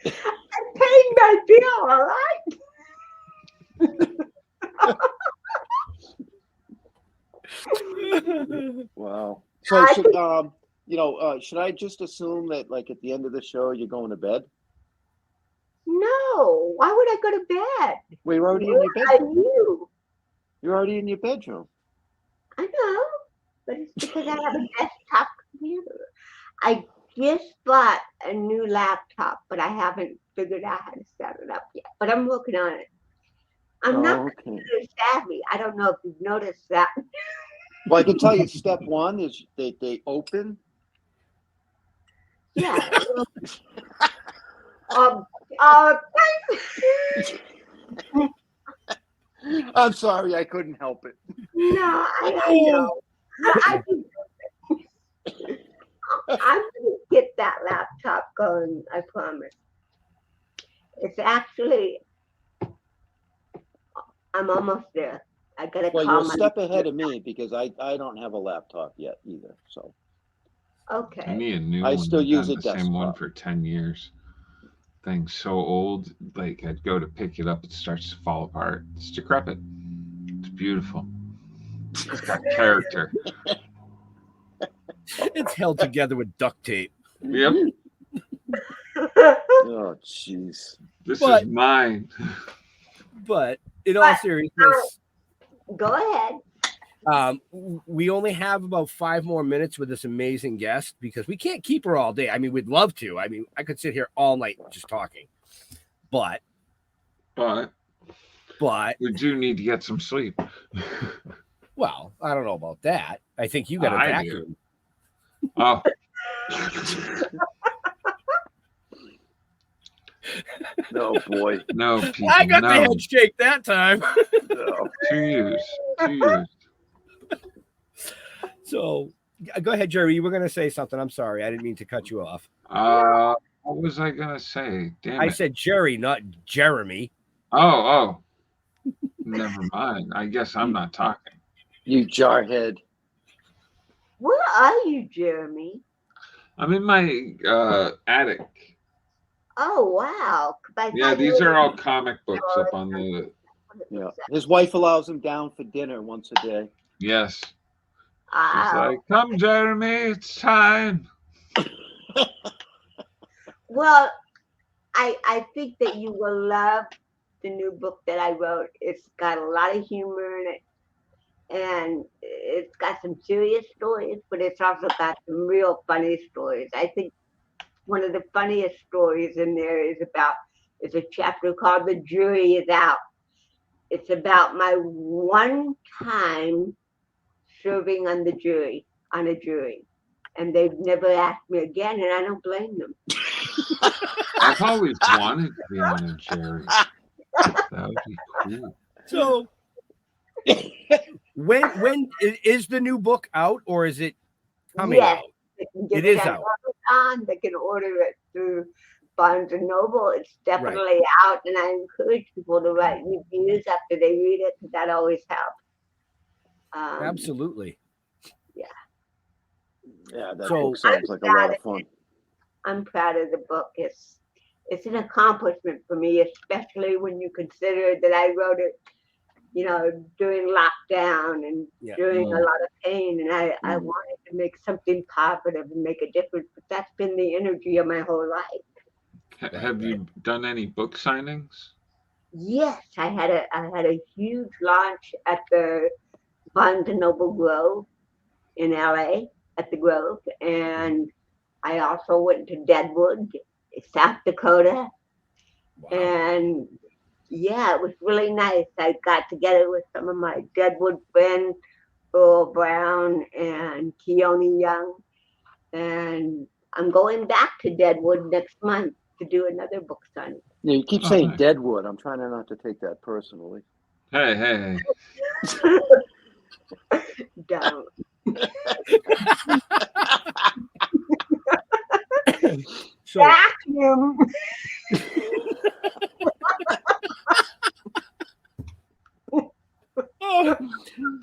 I paid my bill, all right? Wow. So, should I just assume that, like, at the end of the show, you're going to bed? No. Why would I go to bed? Well, you're already in your bedroom. You're already in your bedroom. I know, but it's because I have a desktop computer. I just bought a new laptop, but I haven't figured out how to set it up yet. But I'm working on it. I'm not computer savvy. I don't know if you've noticed that. Well, I can tell you, step one is they open. Yeah. I'm sorry, I couldn't help it. No, I know. I'm going to get that laptop going, I promise. It's actually, I'm almost there. I got to call you're a step ahead of me because I don't have a laptop yet either. So. Okay. I need a new I one. still use a the same one desktop. for 10 years. Thing's so old, like I'd go to pick it up, it starts to fall apart. It's decrepit. It's beautiful. It's got character. It's held together with duct tape. Yep. Oh, jeez. This is mine. But in all seriousness, go ahead. We only have about 5 more minutes with this amazing guest because we can't keep her all day. I mean, we'd love to. I mean, I could sit here all night just talking, but we do need to get some sleep. Well, I don't know about that. I think you got a vacuum. Oh boy. No, people, I got no. the head shake that time. No. 2 years. 2 years. So go ahead, Jerry. You were going to say something. I'm sorry. I didn't mean to cut you off. What was I gonna say? Damn I it. said Jerry, not Jeremy. Oh. Never mind. I guess I'm not talking. You jarhead. Where are you, Jeremy? I'm in my attic. Oh, wow. 'Cause I Yeah, thought these you are were- all comic books up on the. Yeah. His wife allows him down for dinner once a day. Yes. She's Wow. like, come, Jeremy, it's time. Well, I think that you will love the new book that I wrote. It's got a lot of humor in it, and it's got some serious stories, but it's also got some real funny stories. I think one of the funniest stories in there is a chapter called "The Jury Is Out." It's about my one time serving on a jury, and they've never asked me again, and I don't blame them. I've always wanted to be on a Jerry. That would be cool. So when is the new book out, or is it coming Yes, out? they can get It is on out. Amazon. They can order it through Barnes and Noble. It's definitely out, and I encourage people to write reviews after they read it, because that always helps. Absolutely. Yeah, that So- book sounds like a lot of fun. I'm proud of the book. It's an accomplishment for me, especially when you consider that I wrote it, during lockdown and Yeah. during a lot of pain, and I Mm. wanted to make something positive and make a difference. But that's been the energy of my whole life. Have you done any book signings? Yes, I had a huge launch at the Barnes and Noble Grove in LA at the Grove, and I also went to Deadwood, South Dakota, Wow. and yeah, it was really nice. I got together with some of my Deadwood friends, Earl Brown and Keone Young, and I'm going back to Deadwood next month to do another book signing. Yeah, you keep Oh, saying nice. Deadwood. I'm trying not to take that personally. Hey. Don't. So Vacuum.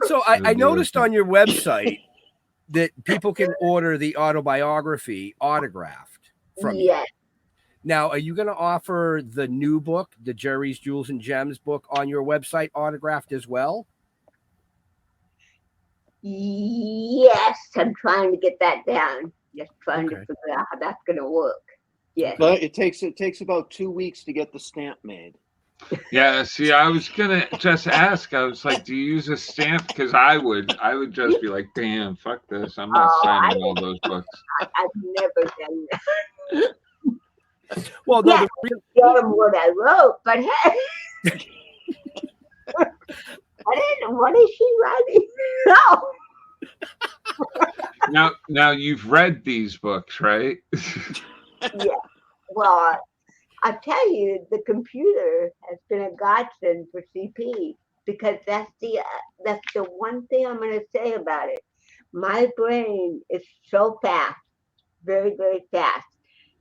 So I noticed on your website that people can order the autobiography autographed from you. Yes. Now, are you going to offer the new book, the Geri's Jewels and Gems book, on your website autographed as well? Yes, I'm trying to get that down. Just trying to Okay. figure out how that's going to work. Yes. But it takes about 2 weeks to get the stamp made. Yeah, see, I was gonna just ask. I was like, do you use a stamp? Because I would just be like, damn, fuck this. I'm not signing all those books. I've never done that. Well, no, Yeah, tell them what I wrote, but hey. What is she writing? No. Now you've read these books, right? Yeah. Well, I tell you, the computer has been a godsend for CP, because that's the one thing I'm going to say about it. My brain is so fast, very, very fast.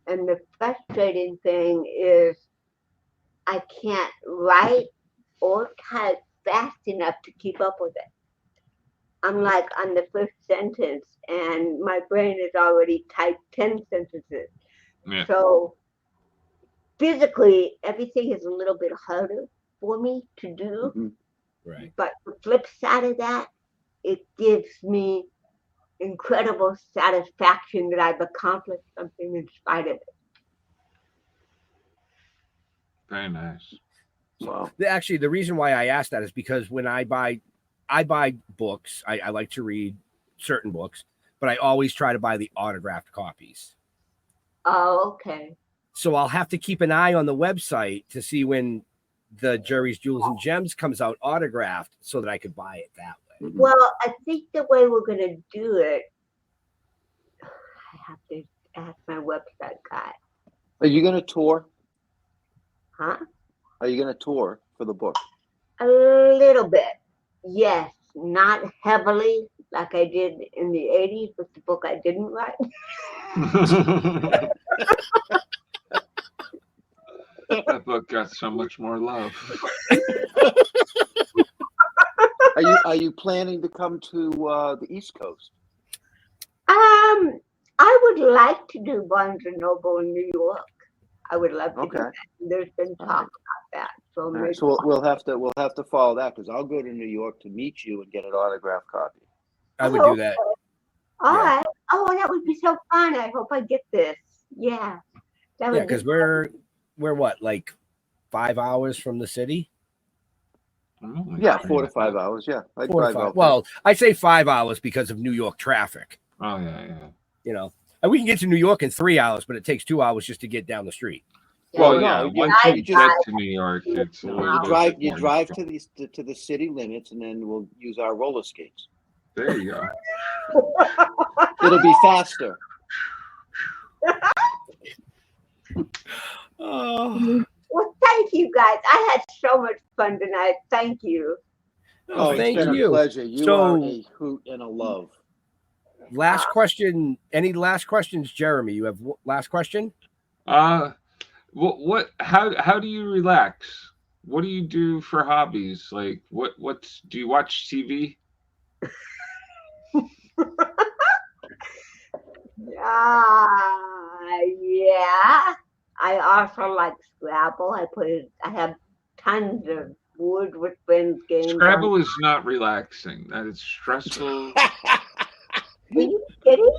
And the frustrating thing is I can't write or type fast enough to keep up with it. I'm like on the first sentence, and my brain has already typed 10 sentences. Yeah. So physically, everything is a little bit harder for me to do. Mhm. right. But the flip side of that, it gives me incredible satisfaction that I've accomplished something in spite of it. Very nice. Wow. Actually, the reason why I asked that is because when I buy books, I like to read certain books, but I always try to buy the autographed copies. Oh, okay. So I'll have to keep an eye on the website to see when the Geri's Jewels and Gems comes out autographed, so that I could buy it that way. Mhm. Well, I think the way we're going to do it, I have to ask my website guy. Are you going to tour? Huh? Are you going to tour for the book? A little bit. Yes, not heavily like I did in the 80s with the book I didn't write. That book got so much more love. Are you planning to come to the East Coast? I would like to do Barnes and Noble in New York. I would love to do that. There's been talk about that. So, maybe So we'll have to follow that, because I'll go to New York to meet you and get an autographed copy. I would do that. All right. Oh, that would be so fun. I hope I get this. Yeah. Yeah, because we're what, like 5 hours from the city? Yeah, 4 to 5 hours. Yeah, I 4 to drive 5. out. Well, I say 5 hours because of New York traffic. Oh yeah. You know, and we can get to New York in 3 hours, but it takes 2 hours just to get down the street. Well, no, yeah. you- Once you you just- get to New York, it's a little bit You more drive difficult. to the city limits, and then we'll use our roller skates. There you go. It'll be faster. Oh, Well, thank you guys. I had so much fun tonight. Thank you. Oh, thank it's been you. a pleasure. You So- are a hoot and a love. last question. Any last questions, Jeremy? You have last question? What? How do you relax? What do you do for hobbies? Like, what's do you watch TV? Yeah. I also like Scrabble. I have tons of Word with Friends games. Scrabble is not relaxing. That is stressful. Are you kidding?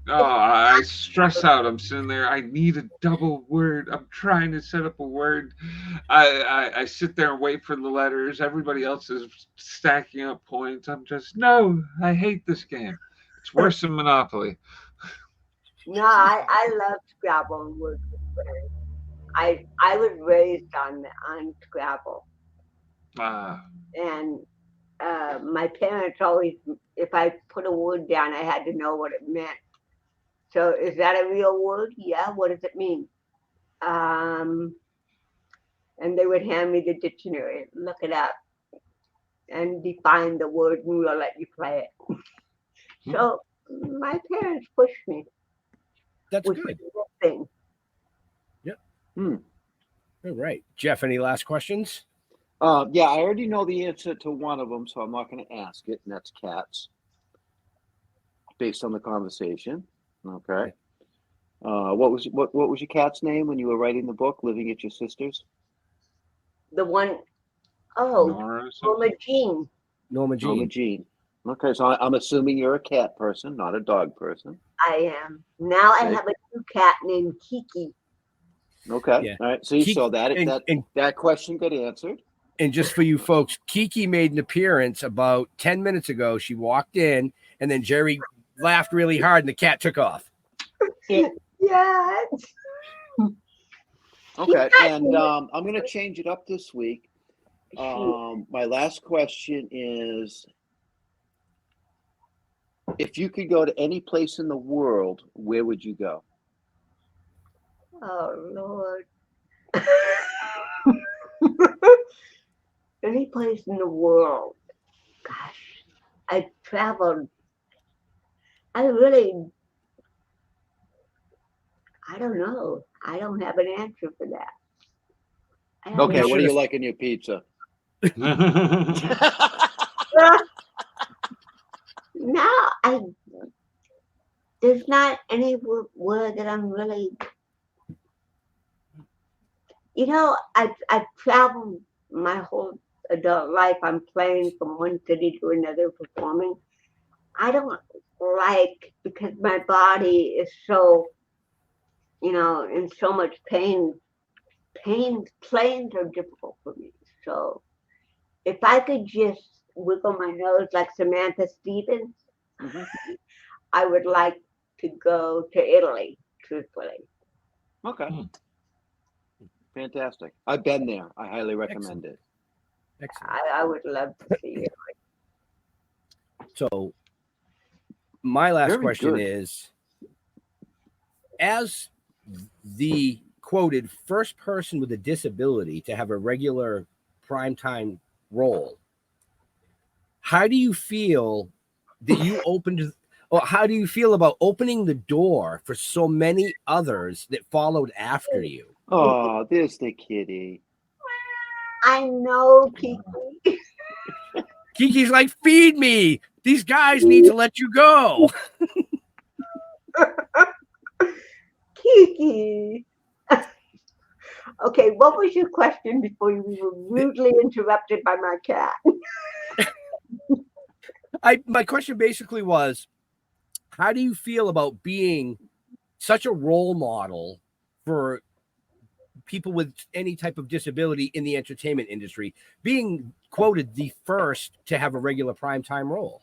Oh, I stress out. I'm sitting there. I need a double word. I'm trying to set up a word. I sit there and wait for the letters. Everybody else is stacking up points. I'm just, no, I hate this game. It's worse than Monopoly. No, I love Scrabble and Word with Friends. I was raised on Scrabble. And my parents always, if I put a word down, I had to know what it meant. So is that a real word? Yeah. What does it mean? And they would hand me the dictionary, look it up, and define the word, and we'll let you play it. So my parents pushed me. That's which good. was a good thing. Yep. All right. Jeff, any last questions? Yeah, I already know the answer to one of them, so I'm not going to ask it, and that's cats. Based on the conversation. Okay. What was your cat's name when you were writing the book, Living at Your Sister's? The one, Nora or something? Norma Jean. Norma Jean. Norma Jean. Okay, so I'm assuming you're a cat person, not a dog person. I am. Now I Okay. have a new cat named Kiki. Okay. Yeah. All right. See, Kiki- so that and- that question got answered. And just for you folks, Kiki made an appearance about 10 minutes ago. She walked in, and then Jerry laughed really hard, and the cat took off. Yes. Okay, and I'm going to change it up this week. My last question is, if you could go to any place in the world, where would you go? Oh, Lord. Any place in the world. Gosh, I traveled. I don't know. I don't have an answer for that. I have Okay, no- what do you like in your pizza? No, there's not any word that I'm really, I've traveled my whole adult life. I'm playing from one city to another, performing. I don't like, because my body is so, in so much pain. Planes are difficult for me. So if I could just wiggle my nose like Samantha Stevens, I would like to go to Italy, truthfully. Okay. Fantastic. I've been there. I highly recommend it. Excellent. I would love to see it. So my last Very question good. is, as the quoted first person with a disability to have a regular primetime role. How do you feel that you opened, or how do you feel about opening the door for so many others that followed after you? Oh, there's the kitty. I know, Kiki. Kiki's like, feed me. These guys need to let you go. Kiki. Okay, what was your question before you were rudely interrupted by my cat? My question basically was, how do you feel about being such a role model for people with any type of disability in the entertainment industry, being quoted the first to have a regular primetime role?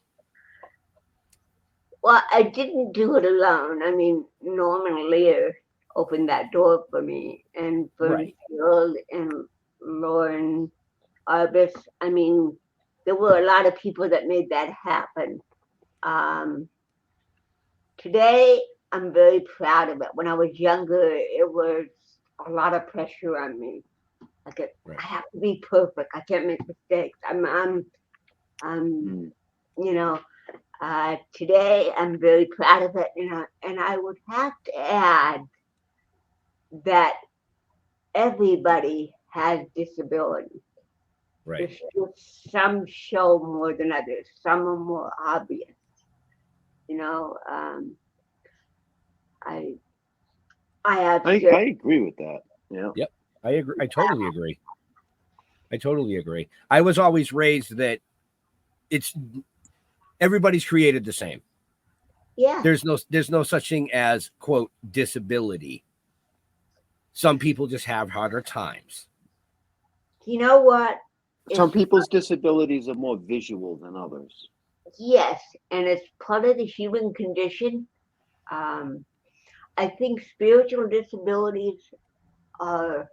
Well, I didn't do it alone. I mean, Norman Lear opened that door for me, and Bernie Field and Lauren Arbus. I mean, there were a lot of people that made that happen. Today, I'm very proud of it. When I was younger, it was a lot of pressure on me. Like I have to be perfect. I can't make mistakes. You know. Today, I'm very proud of it, and I would have to add that everybody has disabilities. Right. There's just some show more than others. Some are more obvious. I agree with that. Yeah. Yep. I agree. I totally agree. I was always raised that everybody's created the same. Yeah. There's no such thing as, quote, disability. Some people just have harder times. You know what? Some people's disabilities are more visual than others. Yes, and it's part of the human condition. I think spiritual disabilities are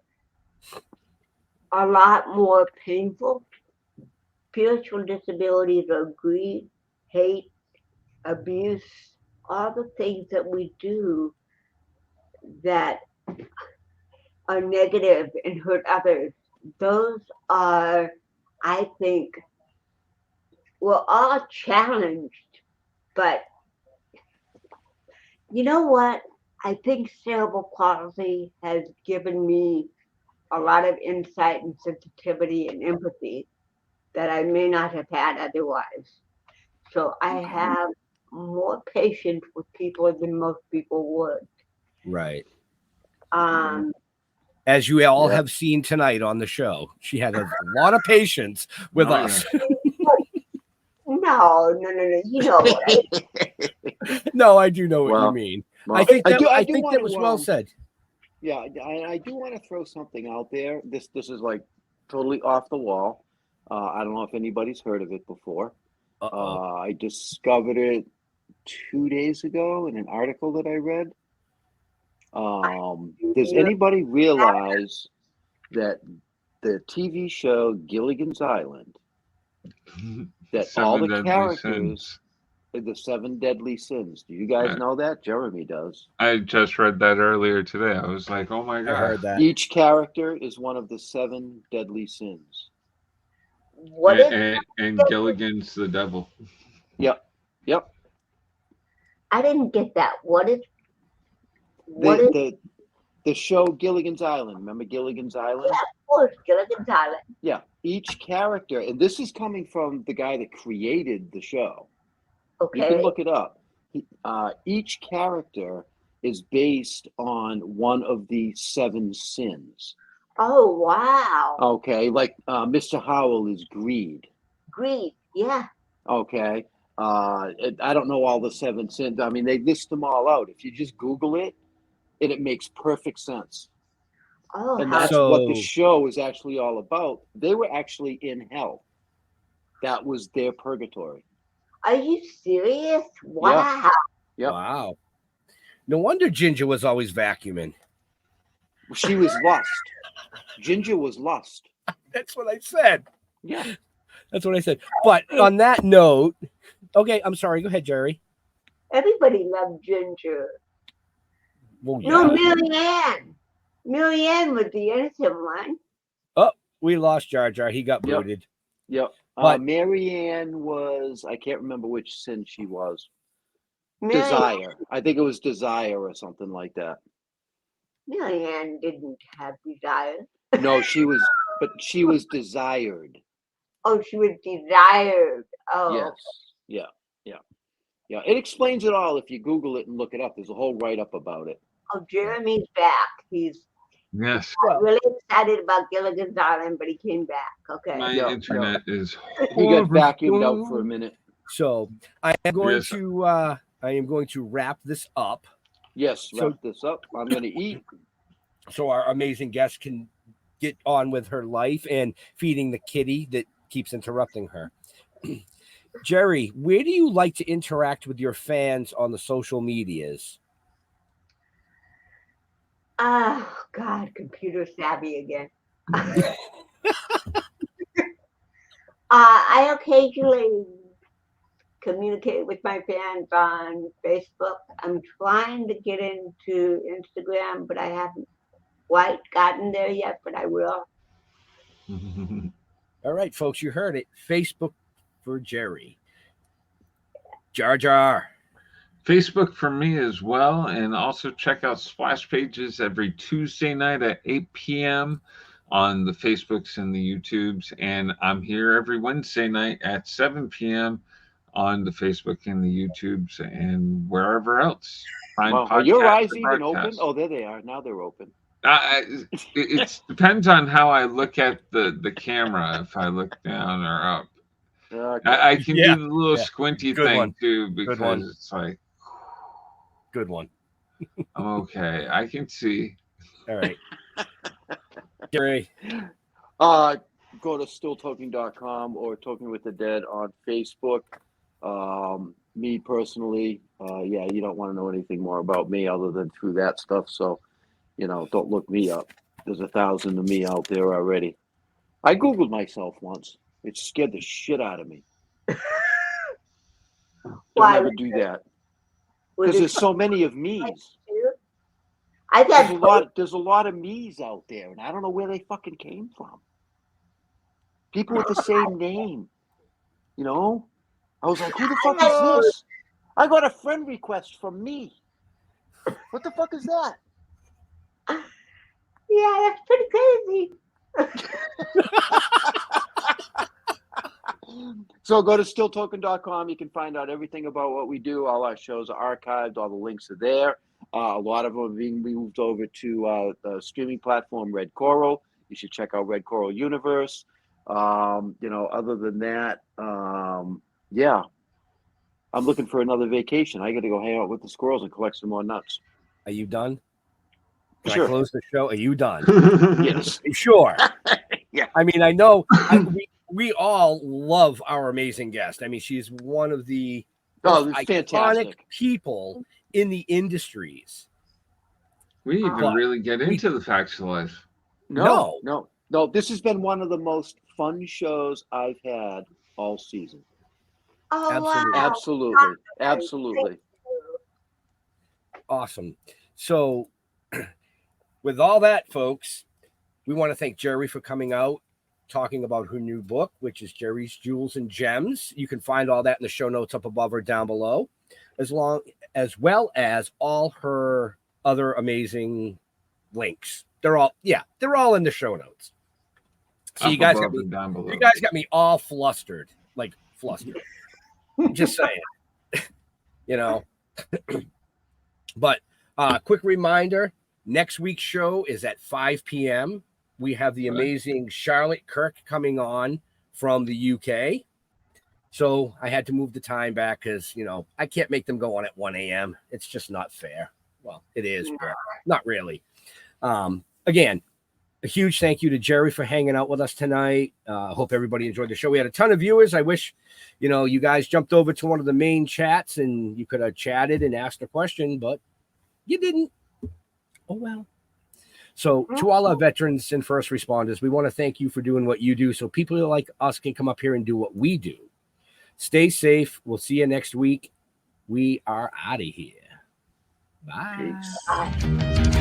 a lot more painful. Spiritual disabilities are greed, hate, abuse, all the things that we do that are negative and hurt others. Those are, I think, we're all challenged, but you know what? I think cerebral palsy has given me a lot of insight and sensitivity and empathy that I may not have had otherwise. So I have more patience with people than most people would. Right. Um, As you all have seen tonight on the show, she had a lot of patience with us. No. You know what I mean. No, I do know what you mean. Well, I think that wanna, was well said. Yeah, I do want to throw something out there. This is like totally off the wall. I don't know if anybody's heard of it before. I discovered it 2 days ago in an article that I read. Does anybody realize that the TV show Gilligan's Island, that all the characters are the 7 deadly sins? Do you guys know that? Jeremy does. I just read that earlier today. I was like, oh my God. I heard that. Each character is one of the 7 deadly sins. And Gilligan's the devil. Yep. I didn't get that. The show Gilligan's Island? Remember Gilligan's Island? Yeah, of course, Gilligan's Island. Yeah, each character, and this is coming from the guy that created the show. Okay. You can look it up. Each character is based on one of the 7 sins. Oh, wow. Okay, like Mr. Howell is greed. Greed, yeah. Okay. I don't know all the 7 sins. I mean, they list them all out. If you just Google it, it makes perfect sense. Oh, and that's what the show is actually all about. They were actually in hell. That was their purgatory. Are you serious? Wow. Yeah. Wow. No wonder Ginger was always vacuuming. She was lust. Ginger was lust. That's what I said. Yeah. That's what I said. But on that note, okay, I'm sorry. Go ahead, Jerry. Everybody loved Ginger. Well, No, Marianne. Marianne was the innocent one. Oh, we lost Jar Jar. He got Yep. booted. Yep. But- Marianne was, I can't remember which sin she was. Marianne, Desire. I think it was desire or something like that. Marianne didn't have desire. No, she was, but she was desired. Oh, she was desired. Oh, Yes. Yeah. Yeah. Yeah. It explains it all if you Google it and look it up. There's a whole write up about it. oh, Jeremy's back. He's Yes. really excited about Gilligan's Island, but he came back. Okay. My Yeah, internet is He got vacuumed out for a minute. So I am going Yes. to wrap this up Yes. So- Wrap this up. I'm going to eat. so our amazing guest can get on with her life and feeding the kitty that keeps interrupting her. Geri, where do you like to interact with your fans on the social medias? Oh, God, computer savvy again. I occasionally communicate with my fans on Facebook. I'm trying to get into Instagram, but I haven't quite gotten there yet, but I will. All right, folks, you heard it. Facebook for Geri. Jar Jar. Facebook for me as well. And also check out Splash Pages every Tuesday night at 8 p.m. on the Facebooks and the YouTubes. And I'm here every Wednesday night at 7 p.m. on the Facebook and the YouTubes and wherever else. Find Well, are your podcasts eyes or even open? broadcasts. Oh, there they are. Now they're open. It depends on how I look at the camera, if I look down or up. Okay. I can Yeah. do the little Yeah. squinty Good thing one. too, Good because one. it's like, Good one. I'm okay. I can see. All right. Geri. Go to stilltoking.com or Toking with the Dead on Facebook. Me personally, yeah, you don't want to know anything more about me other than through that stuff. So, don't look me up. There's 1,000 of me out there already. I Googled myself once. It scared the shit out of me. Don't Why? ever do that. Was Because it there's so many of me's. I There's got a lot of me's out there, and I don't know where they fucking came from. People with the same name. I was like, who the fuck is this? I got a friend request from me. What the fuck is that? yeah, that's pretty crazy. So go to stilltoken.com. You can find out everything about what we do. All our shows are archived. All the links are there. A lot of them are being moved over to the streaming platform Red Coral. You should check out Red Coral Universe. Other than that, yeah, I'm looking for another vacation. I got to go hang out with the squirrels and collect some more nuts. Are you done? Can Sure. I close the show? Are you done? Yes. Sure. Yeah. I mean, I know we all love our amazing guest. I mean, she's one of the Oh, most it's fantastic. people in the industries. We didn't even But really get into the facts of life. No. This has been one of the most fun shows I've had all season. Oh, Absolutely. wow. Absolutely. Awesome. So, with all that, folks, we want to thank Geri for coming out, talking about her new book, which is Geri's Jewels and Gems. You can find all that in the show notes up above or down below, as well as all her other amazing links. They're all in the show notes. So Up you guys above got me, and down below. you guys got me all flustered, like flustered. Just saying, But quick reminder: next week's show is at 5 p.m. We have the amazing Charlotte Kirk coming on from the UK. So I had to move the time back because I can't make them go on at 1 a.m. It's just not fair. Well, it is, but not really. Again, a huge thank you to Geri for hanging out with us tonight. Hope everybody enjoyed the show. We had a ton of viewers. I wish, you guys jumped over to one of the main chats and you could have chatted and asked a question, but you didn't. Oh, well. So to all our veterans and first responders, we want to thank you for doing what you do so people like us can come up here and do what we do. Stay safe. We'll see you next week. We are out of here. Bye. Peace.